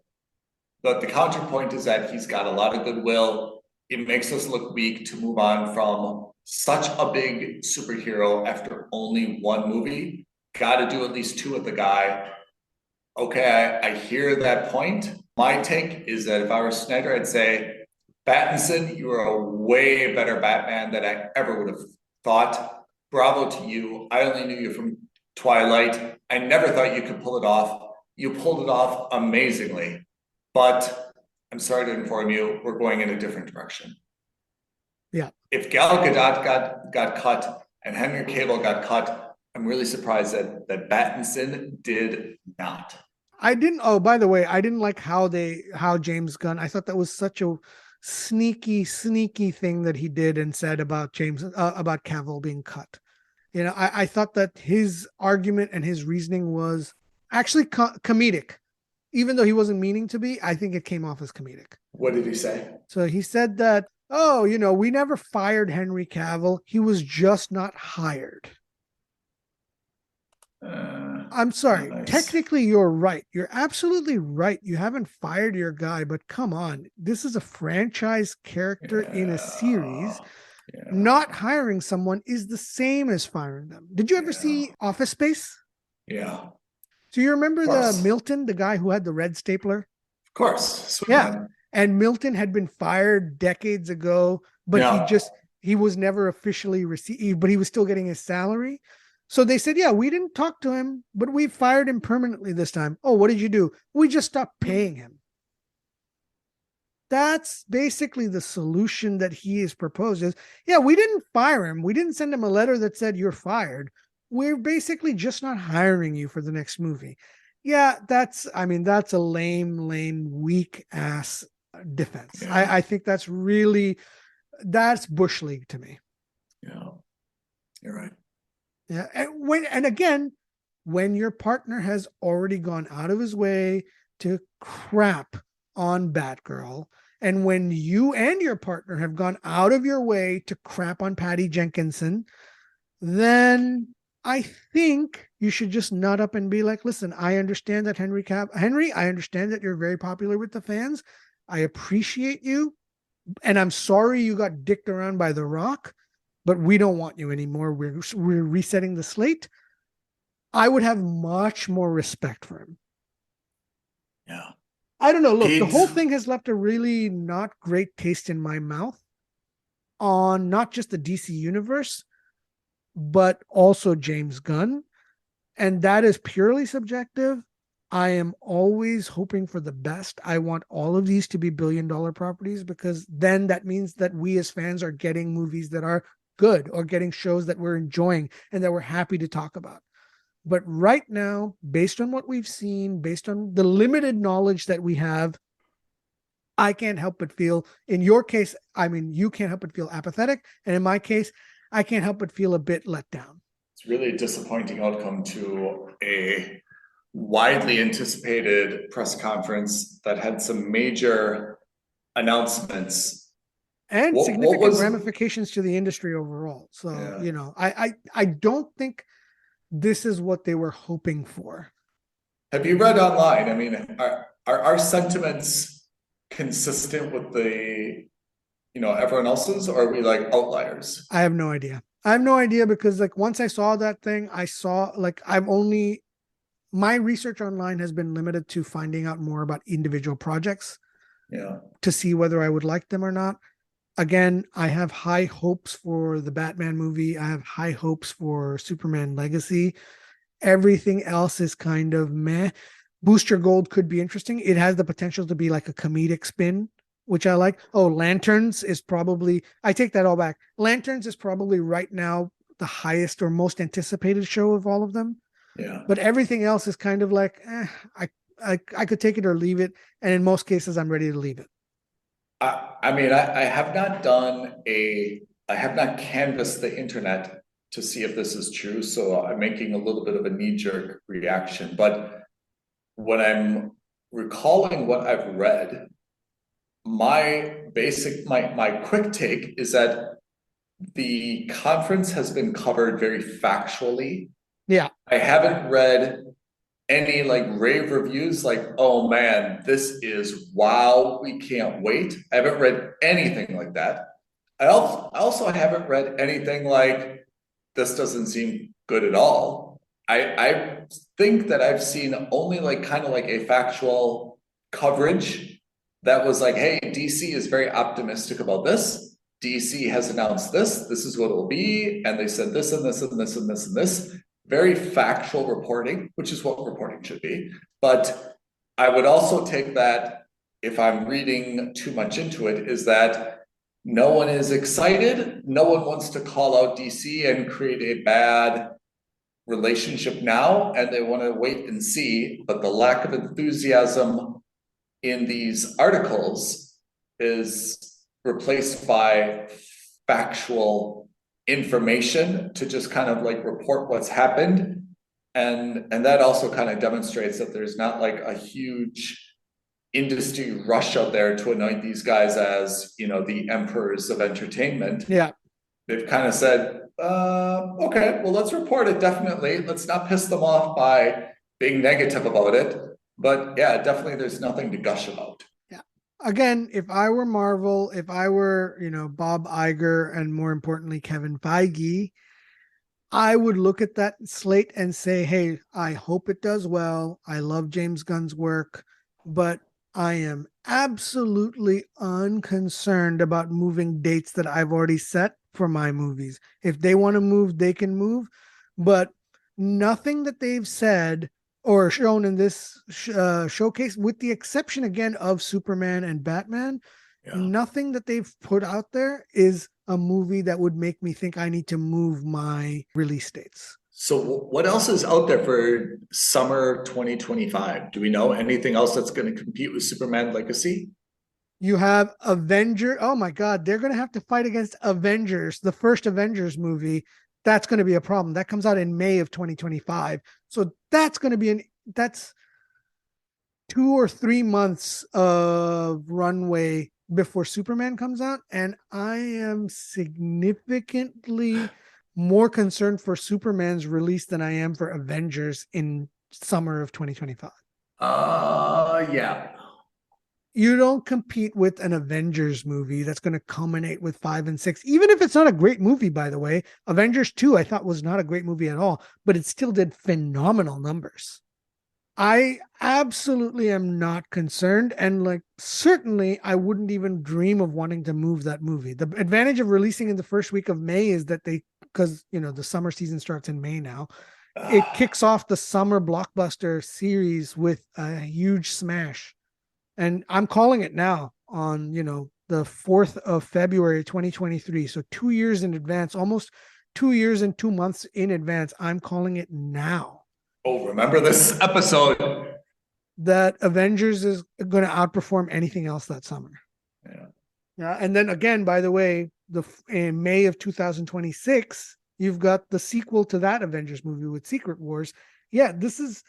But the counterpoint is that he's got a lot of goodwill. It makes us look weak to move on from such a big superhero after only 1 movie. Got to do at least 2 with the guy. Okay, I hear that point. My take is that if I were Snyder, I'd say, Battinson, you are a way better Batman than I ever would have thought. Bravo to you. I only knew you from Twilight. I never thought you could pull it off. You pulled it off amazingly. But I'm sorry to inform you, we're going in a different direction. Yeah. If Gal Gadot got cut, and Henry Cavill got cut. I'm really surprised that Pattinson did not. I didn't. Oh, by the way, I didn't like how James Gunn. I thought that was such a sneaky thing that he did and said about about Cavill being cut. You know, I thought that his argument and his reasoning was actually comedic, even though he wasn't meaning to be. I think it came off as comedic. What did he say? So he said that, oh, you know, we never fired Henry Cavill. He was just not hired. I'm sorry. Nice. Technically, you're right. You're absolutely right. You haven't fired your guy, but come on. This is a franchise character in a series. Yeah. Not hiring someone is the same as firing them. Did you ever see Office Space? Yeah. So you remember the Milton, the guy who had the red stapler? Of course. Yeah. And Milton had been fired decades ago, but he was never officially received, but he was still getting his salary. So they said, yeah, we didn't talk to him, but we fired him permanently this time. Oh, what did you do? We just stopped paying him. That's basically the solution that he has proposed is, yeah, we didn't fire him. We didn't send him a letter that said you're fired. We're basically just not hiring you for the next movie. Yeah, that's a lame, weak ass defense. Yeah. I think that's Bush League to me. Yeah, you're right. Yeah. And again, when your partner has already gone out of his way to crap on Batgirl, and when you and your partner have gone out of your way to crap on Patty Jenkinson, then I think you should just nut up and be like, listen, I understand that Henry, I understand that you're very popular with the fans. I appreciate you. And I'm sorry you got dicked around by The Rock, but we don't want you anymore. We're resetting the slate. I would have much more respect for him. Yeah. I don't know. Look, the whole thing has left a really not great taste in my mouth on not just the DC universe, but also James Gunn. And that is purely subjective. I am always hoping for the best. I want all of these to be billion-dollar properties, because then that means that we as fans are getting movies that are good, or getting shows that we're enjoying and that we're happy to talk about. But right now, based on what we've seen, based on the limited knowledge that we have, I can't help but feel, in your case, you can't help but feel apathetic. And in my case, I can't help but feel a bit let down. It's really a disappointing outcome to a widely anticipated press conference that had some major announcements. And significant ramifications to the industry overall. So, I don't think this is what they were hoping for. Have you read online? I mean, are our sentiments consistent with the, everyone else's, or are we like outliers? I have no idea. Because like once I saw that thing, I saw like my research online has been limited to finding out more about individual projects. Yeah. To see whether I would like them or not. Again, I have high hopes for the Batman movie. I have high hopes for Superman Legacy. Everything else is kind of meh. Booster Gold could be interesting. It has the potential to be like a comedic spin, which I like. Oh, Lanterns is probably, I take that all back. Lanterns is probably right now the highest or most anticipated show of all of them. Yeah. But everything else is kind of like, I could take it or leave it. And in most cases, I'm ready to leave it. I have not I have not canvassed the internet to see if this is true. So I'm making a little bit of a knee-jerk reaction. But when I'm recalling what I've read, my quick take is that the conference has been covered very factually. Yeah. I haven't read any like rave reviews like, oh man, this is wow, we can't wait. I haven't read anything like that. I also haven't read anything like, this doesn't seem good at all. I think that I've seen only like kind of like a factual coverage that was like, hey, DC is very optimistic about this. DC has announced this. This is what it will be. And they said this and this and this and this and this. Very factual reporting, which is what reporting should be. But I would also take that, if I'm reading too much into it, is that no one is excited. No one wants to call out DC and create a bad relationship now, and they want to wait and see. But the lack of enthusiasm in these articles is replaced by factual information to just kind of like report what's happened. And that also kind of demonstrates that there's not like a huge industry rush out there to anoint these guys as, you know, the emperors of entertainment. Yeah. They've kind of said, okay, well, let's report it. Definitely. Let's not piss them off by being negative about it. But yeah, definitely there's nothing to gush about. Yeah. Again, if I were Marvel, if I were, you know, Bob Iger, and more importantly, Kevin Feige, I would look at that slate and say, hey, I hope it does well. I love James Gunn's work, but I am absolutely unconcerned about moving dates that I've already set for my movies. If they want to move, they can move, but nothing that they've said or shown in this showcase, with the exception again of Superman and Batman, nothing that they've put out there is a movie that would make me think I need to move my release dates. So what else is out there for summer 2025? Do we know anything else that's going to compete with Superman Legacy? You have Avenger. Oh my God, they're going to have to fight against Avengers, the first Avengers movie. That's going to be a problem. That comes out in May of 2025. So that's going to be that's 2 or 3 months of runway before Superman comes out. And I am significantly more concerned for Superman's release than I am for Avengers in summer of 2025. Yeah. You don't compete with an Avengers movie that's going to culminate with 5 and 6, even if it's not a great movie, by the way. Avengers 2, I thought, was not a great movie at all, but it still did phenomenal numbers. I absolutely am not concerned. And like, certainly I wouldn't even dream of wanting to move that movie. The advantage of releasing in the first week of May is that because, you know, the summer season starts in May now, it kicks off the summer blockbuster series with a huge smash. And I'm calling it now on, you know, the 4th of February, 2023. So 2 years in advance, almost 2 years and 2 months in advance. I'm calling it now. Oh, remember this episode. That Avengers is going to outperform anything else that summer. Yeah. Yeah. And then again, by the way, in May of 2026, you've got the sequel to that Avengers movie with Secret Wars. Yeah, this is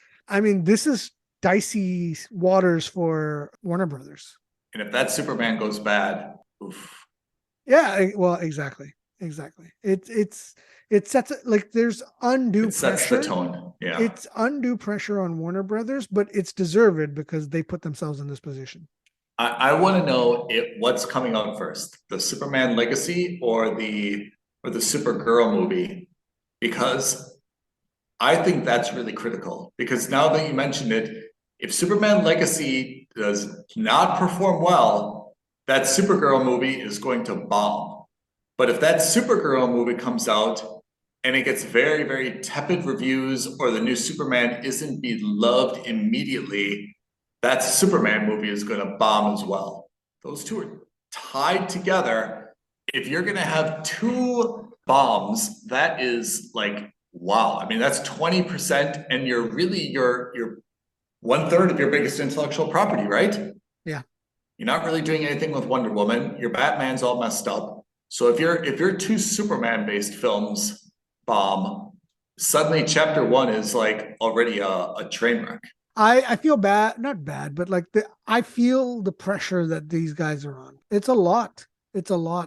dicey waters for Warner Brothers. And if that Superman goes bad, oof. Yeah, well, exactly. It sets like there's undue pressure. It sets the tone. Yeah. It's undue pressure on Warner Brothers, but it's deserved because they put themselves in this position. I want to know what's coming out first, the Superman Legacy or the Supergirl movie, because I think that's really critical. Because now that you mentioned it, if Superman Legacy does not perform well, that Supergirl movie is going to bomb. But if that Supergirl movie comes out and it gets very, very tepid reviews, or the new Superman isn't beloved immediately, that Superman movie is going to bomb as well. Those two are tied together. If you're going to have 2 bombs, that is like, wow. I mean, that's 20%, and you're 1/3 of your biggest intellectual property, right? Yeah. You're not really doing anything with Wonder Woman. Your Batman's all messed up. So if your 2 Superman-based films bomb, suddenly chapter 1 is like already a train wreck. I feel bad, not bad, but like I feel the pressure that these guys are on. It's a lot.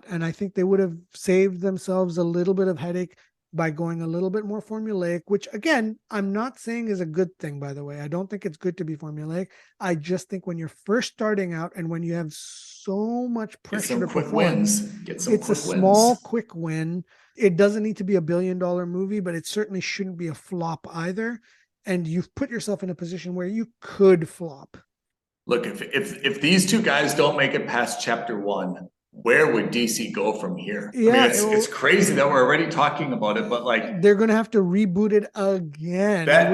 And I think they would have saved themselves a little bit of headache by going a little bit more formulaic, which again, I'm not saying is a good thing, by the way. I don't think it's good to be formulaic. I just think when you're first starting out and when you have so much pressure to perform, it's a small, quick win. It doesn't need to be $1 billion movie, but it certainly shouldn't be a flop either. And you've put yourself in a position where you could flop. Look, if these 2 guys don't make it past chapter 1, where would DC go from here? Yeah, I mean, it's crazy that we're already talking about it, but like they're going to have to reboot it again. That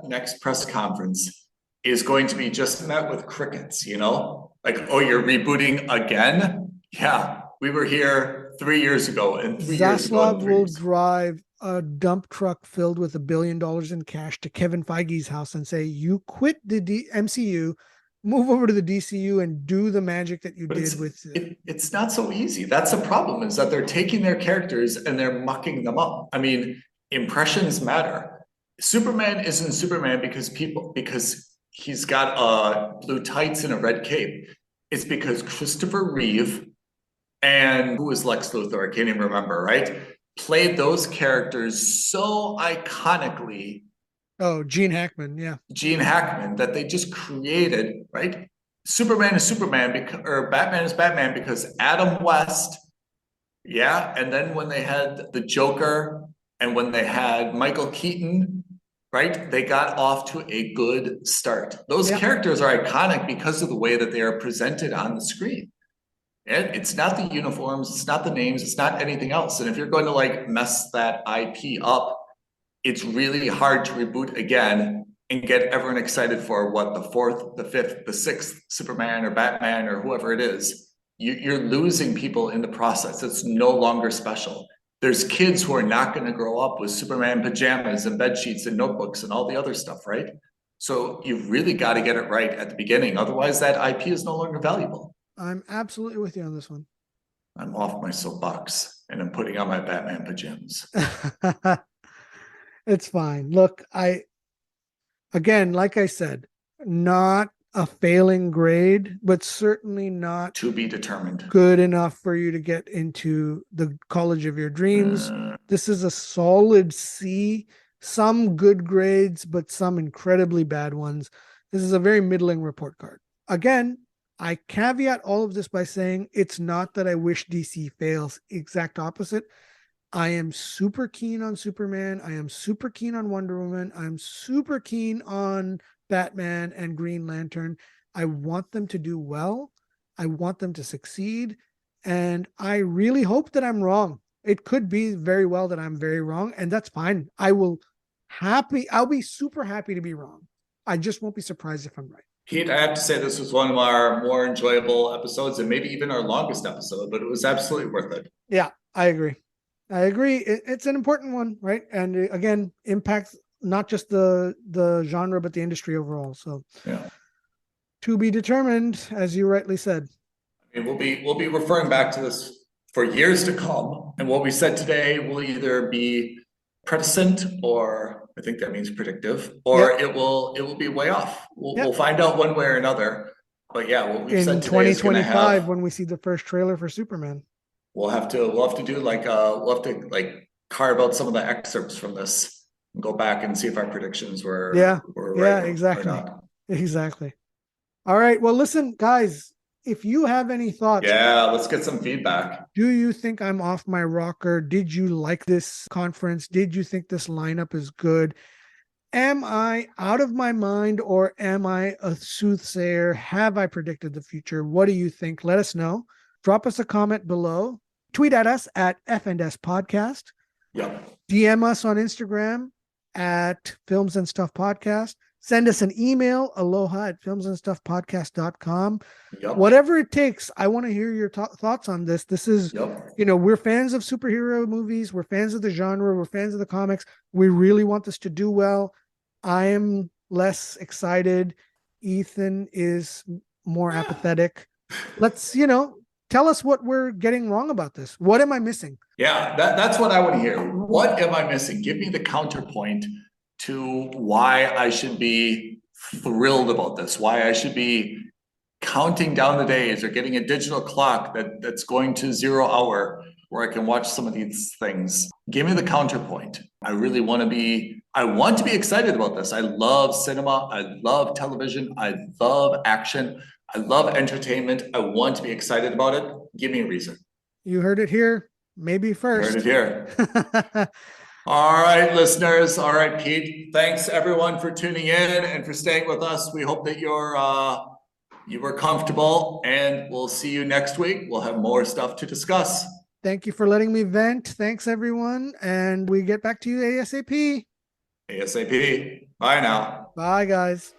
next press conference is going to be just met with crickets, you know? Like, oh, you're rebooting again? Yeah, we were here 3 years ago, and 3 years ago, Zaslav and 3 will years ago. drive a dump truck filled with $1 billion in cash to Kevin Feige's house and say, you quit the MCU, move over to the DCU and do the magic that you But did with it's not so easy. That's the problem, is that they're taking their characters and they're mucking them up. I mean, impressions matter. Superman isn't Superman because he's got blue tights and a red cape. It's because Christopher Reeve and who was Lex Luthor, I can't even remember, right? Played those characters so iconically. Oh, Gene Hackman, yeah. Gene Hackman, that they just created, right? Superman is Superman because, or Batman is Batman because Adam West, yeah. And then when they had the Joker and when they had Michael Keaton, right? They got off to a good start. Those characters are iconic because of the way that they are presented on the screen. And it's not the uniforms, it's not the names, it's not anything else. And if you're going to like mess that IP up, it's really hard to reboot again and get everyone excited for what the fourth, the fifth, the sixth Superman or Batman or whoever it is. You're losing people in the process. It's no longer special. There's kids who are not going to grow up with Superman pajamas and bed sheets and notebooks and all the other stuff, right? So you've really got to get it right at the beginning. Otherwise, that IP is no longer valuable. I'm absolutely with you on this one. I'm off my soapbox and I'm putting on my Batman pajamas. It's fine. Look, again, like I said, not a failing grade, but certainly not to be determined. Good enough for you to get into the college of your dreams. This is a solid C, some good grades, but some incredibly bad ones. This is a very middling report card. Again, I caveat all of this by saying it's not that I wish DC fails. Exact opposite. I am super keen on Superman. I am super keen on Wonder Woman. I'm super keen on Batman and Green Lantern. I want them to do well. I want them to succeed. And I really hope that I'm wrong. It could be very well that I'm very wrong, and that's fine. I'll be super happy to be wrong. I just won't be surprised if I'm right. Pete, I have to say this was one of our more enjoyable episodes and maybe even our longest episode, but it was absolutely worth it. Yeah, I agree. It's an important one, right? And again, impacts not just the genre, but the industry overall. So yeah, to be determined, as you rightly said. I mean, we'll be referring back to this for years to come. And what we said today will either be prescient, or I think that means predictive, or it will be way off. We'll find out one way or another. But yeah, what we've said today is 2025 when we see the first trailer for Superman. We'll have to do we'll have to carve out some of the excerpts from this and go back and see if our predictions were right exactly. or not. Exactly. All right. Well, listen, guys, if you have any thoughts, let's get some feedback. Do you think I'm off my rocker? Did you like this conference? Did you think this lineup is good? Am I out of my mind, or am I a soothsayer? Have I predicted the future? What do you think? Let us know. Drop us a comment below. Tweet at us at FNS Podcast. Yep. DM us on Instagram at Films and Stuff Podcast. Send us an email, aloha at filmsandstuffpodcast.com. Yep. Whatever it takes, I want to hear your thoughts on this. This is, we're fans of superhero movies. We're fans of the genre. We're fans of the comics. We really want this to do well. I am less excited. Ethan is more apathetic. Let's, tell us what we're getting wrong about this. What am I missing? Yeah, that's what I want to hear. What am I missing? Give me the counterpoint to why I should be thrilled about this, why I should be counting down the days or getting a digital clock that's going to 0 hour where I can watch some of these things. Give me the counterpoint. I want to be excited about this. I love cinema. I love television. I love action. I love entertainment. I want to be excited about it. Give me a reason. You heard it here. Maybe first. You heard it here. All right, listeners. All right, Pete. Thanks everyone for tuning in and for staying with us. We hope that you were comfortable, and we'll see you next week. We'll have more stuff to discuss. Thank you for letting me vent. Thanks everyone. And we get back to you ASAP. ASAP. Bye now. Bye guys.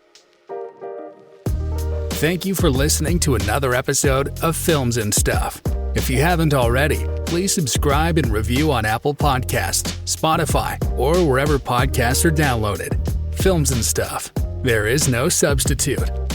Thank you for listening to another episode of Films and Stuff. If you haven't already, please subscribe and review on Apple Podcasts, Spotify, or wherever podcasts are downloaded. Films and Stuff. There is no substitute.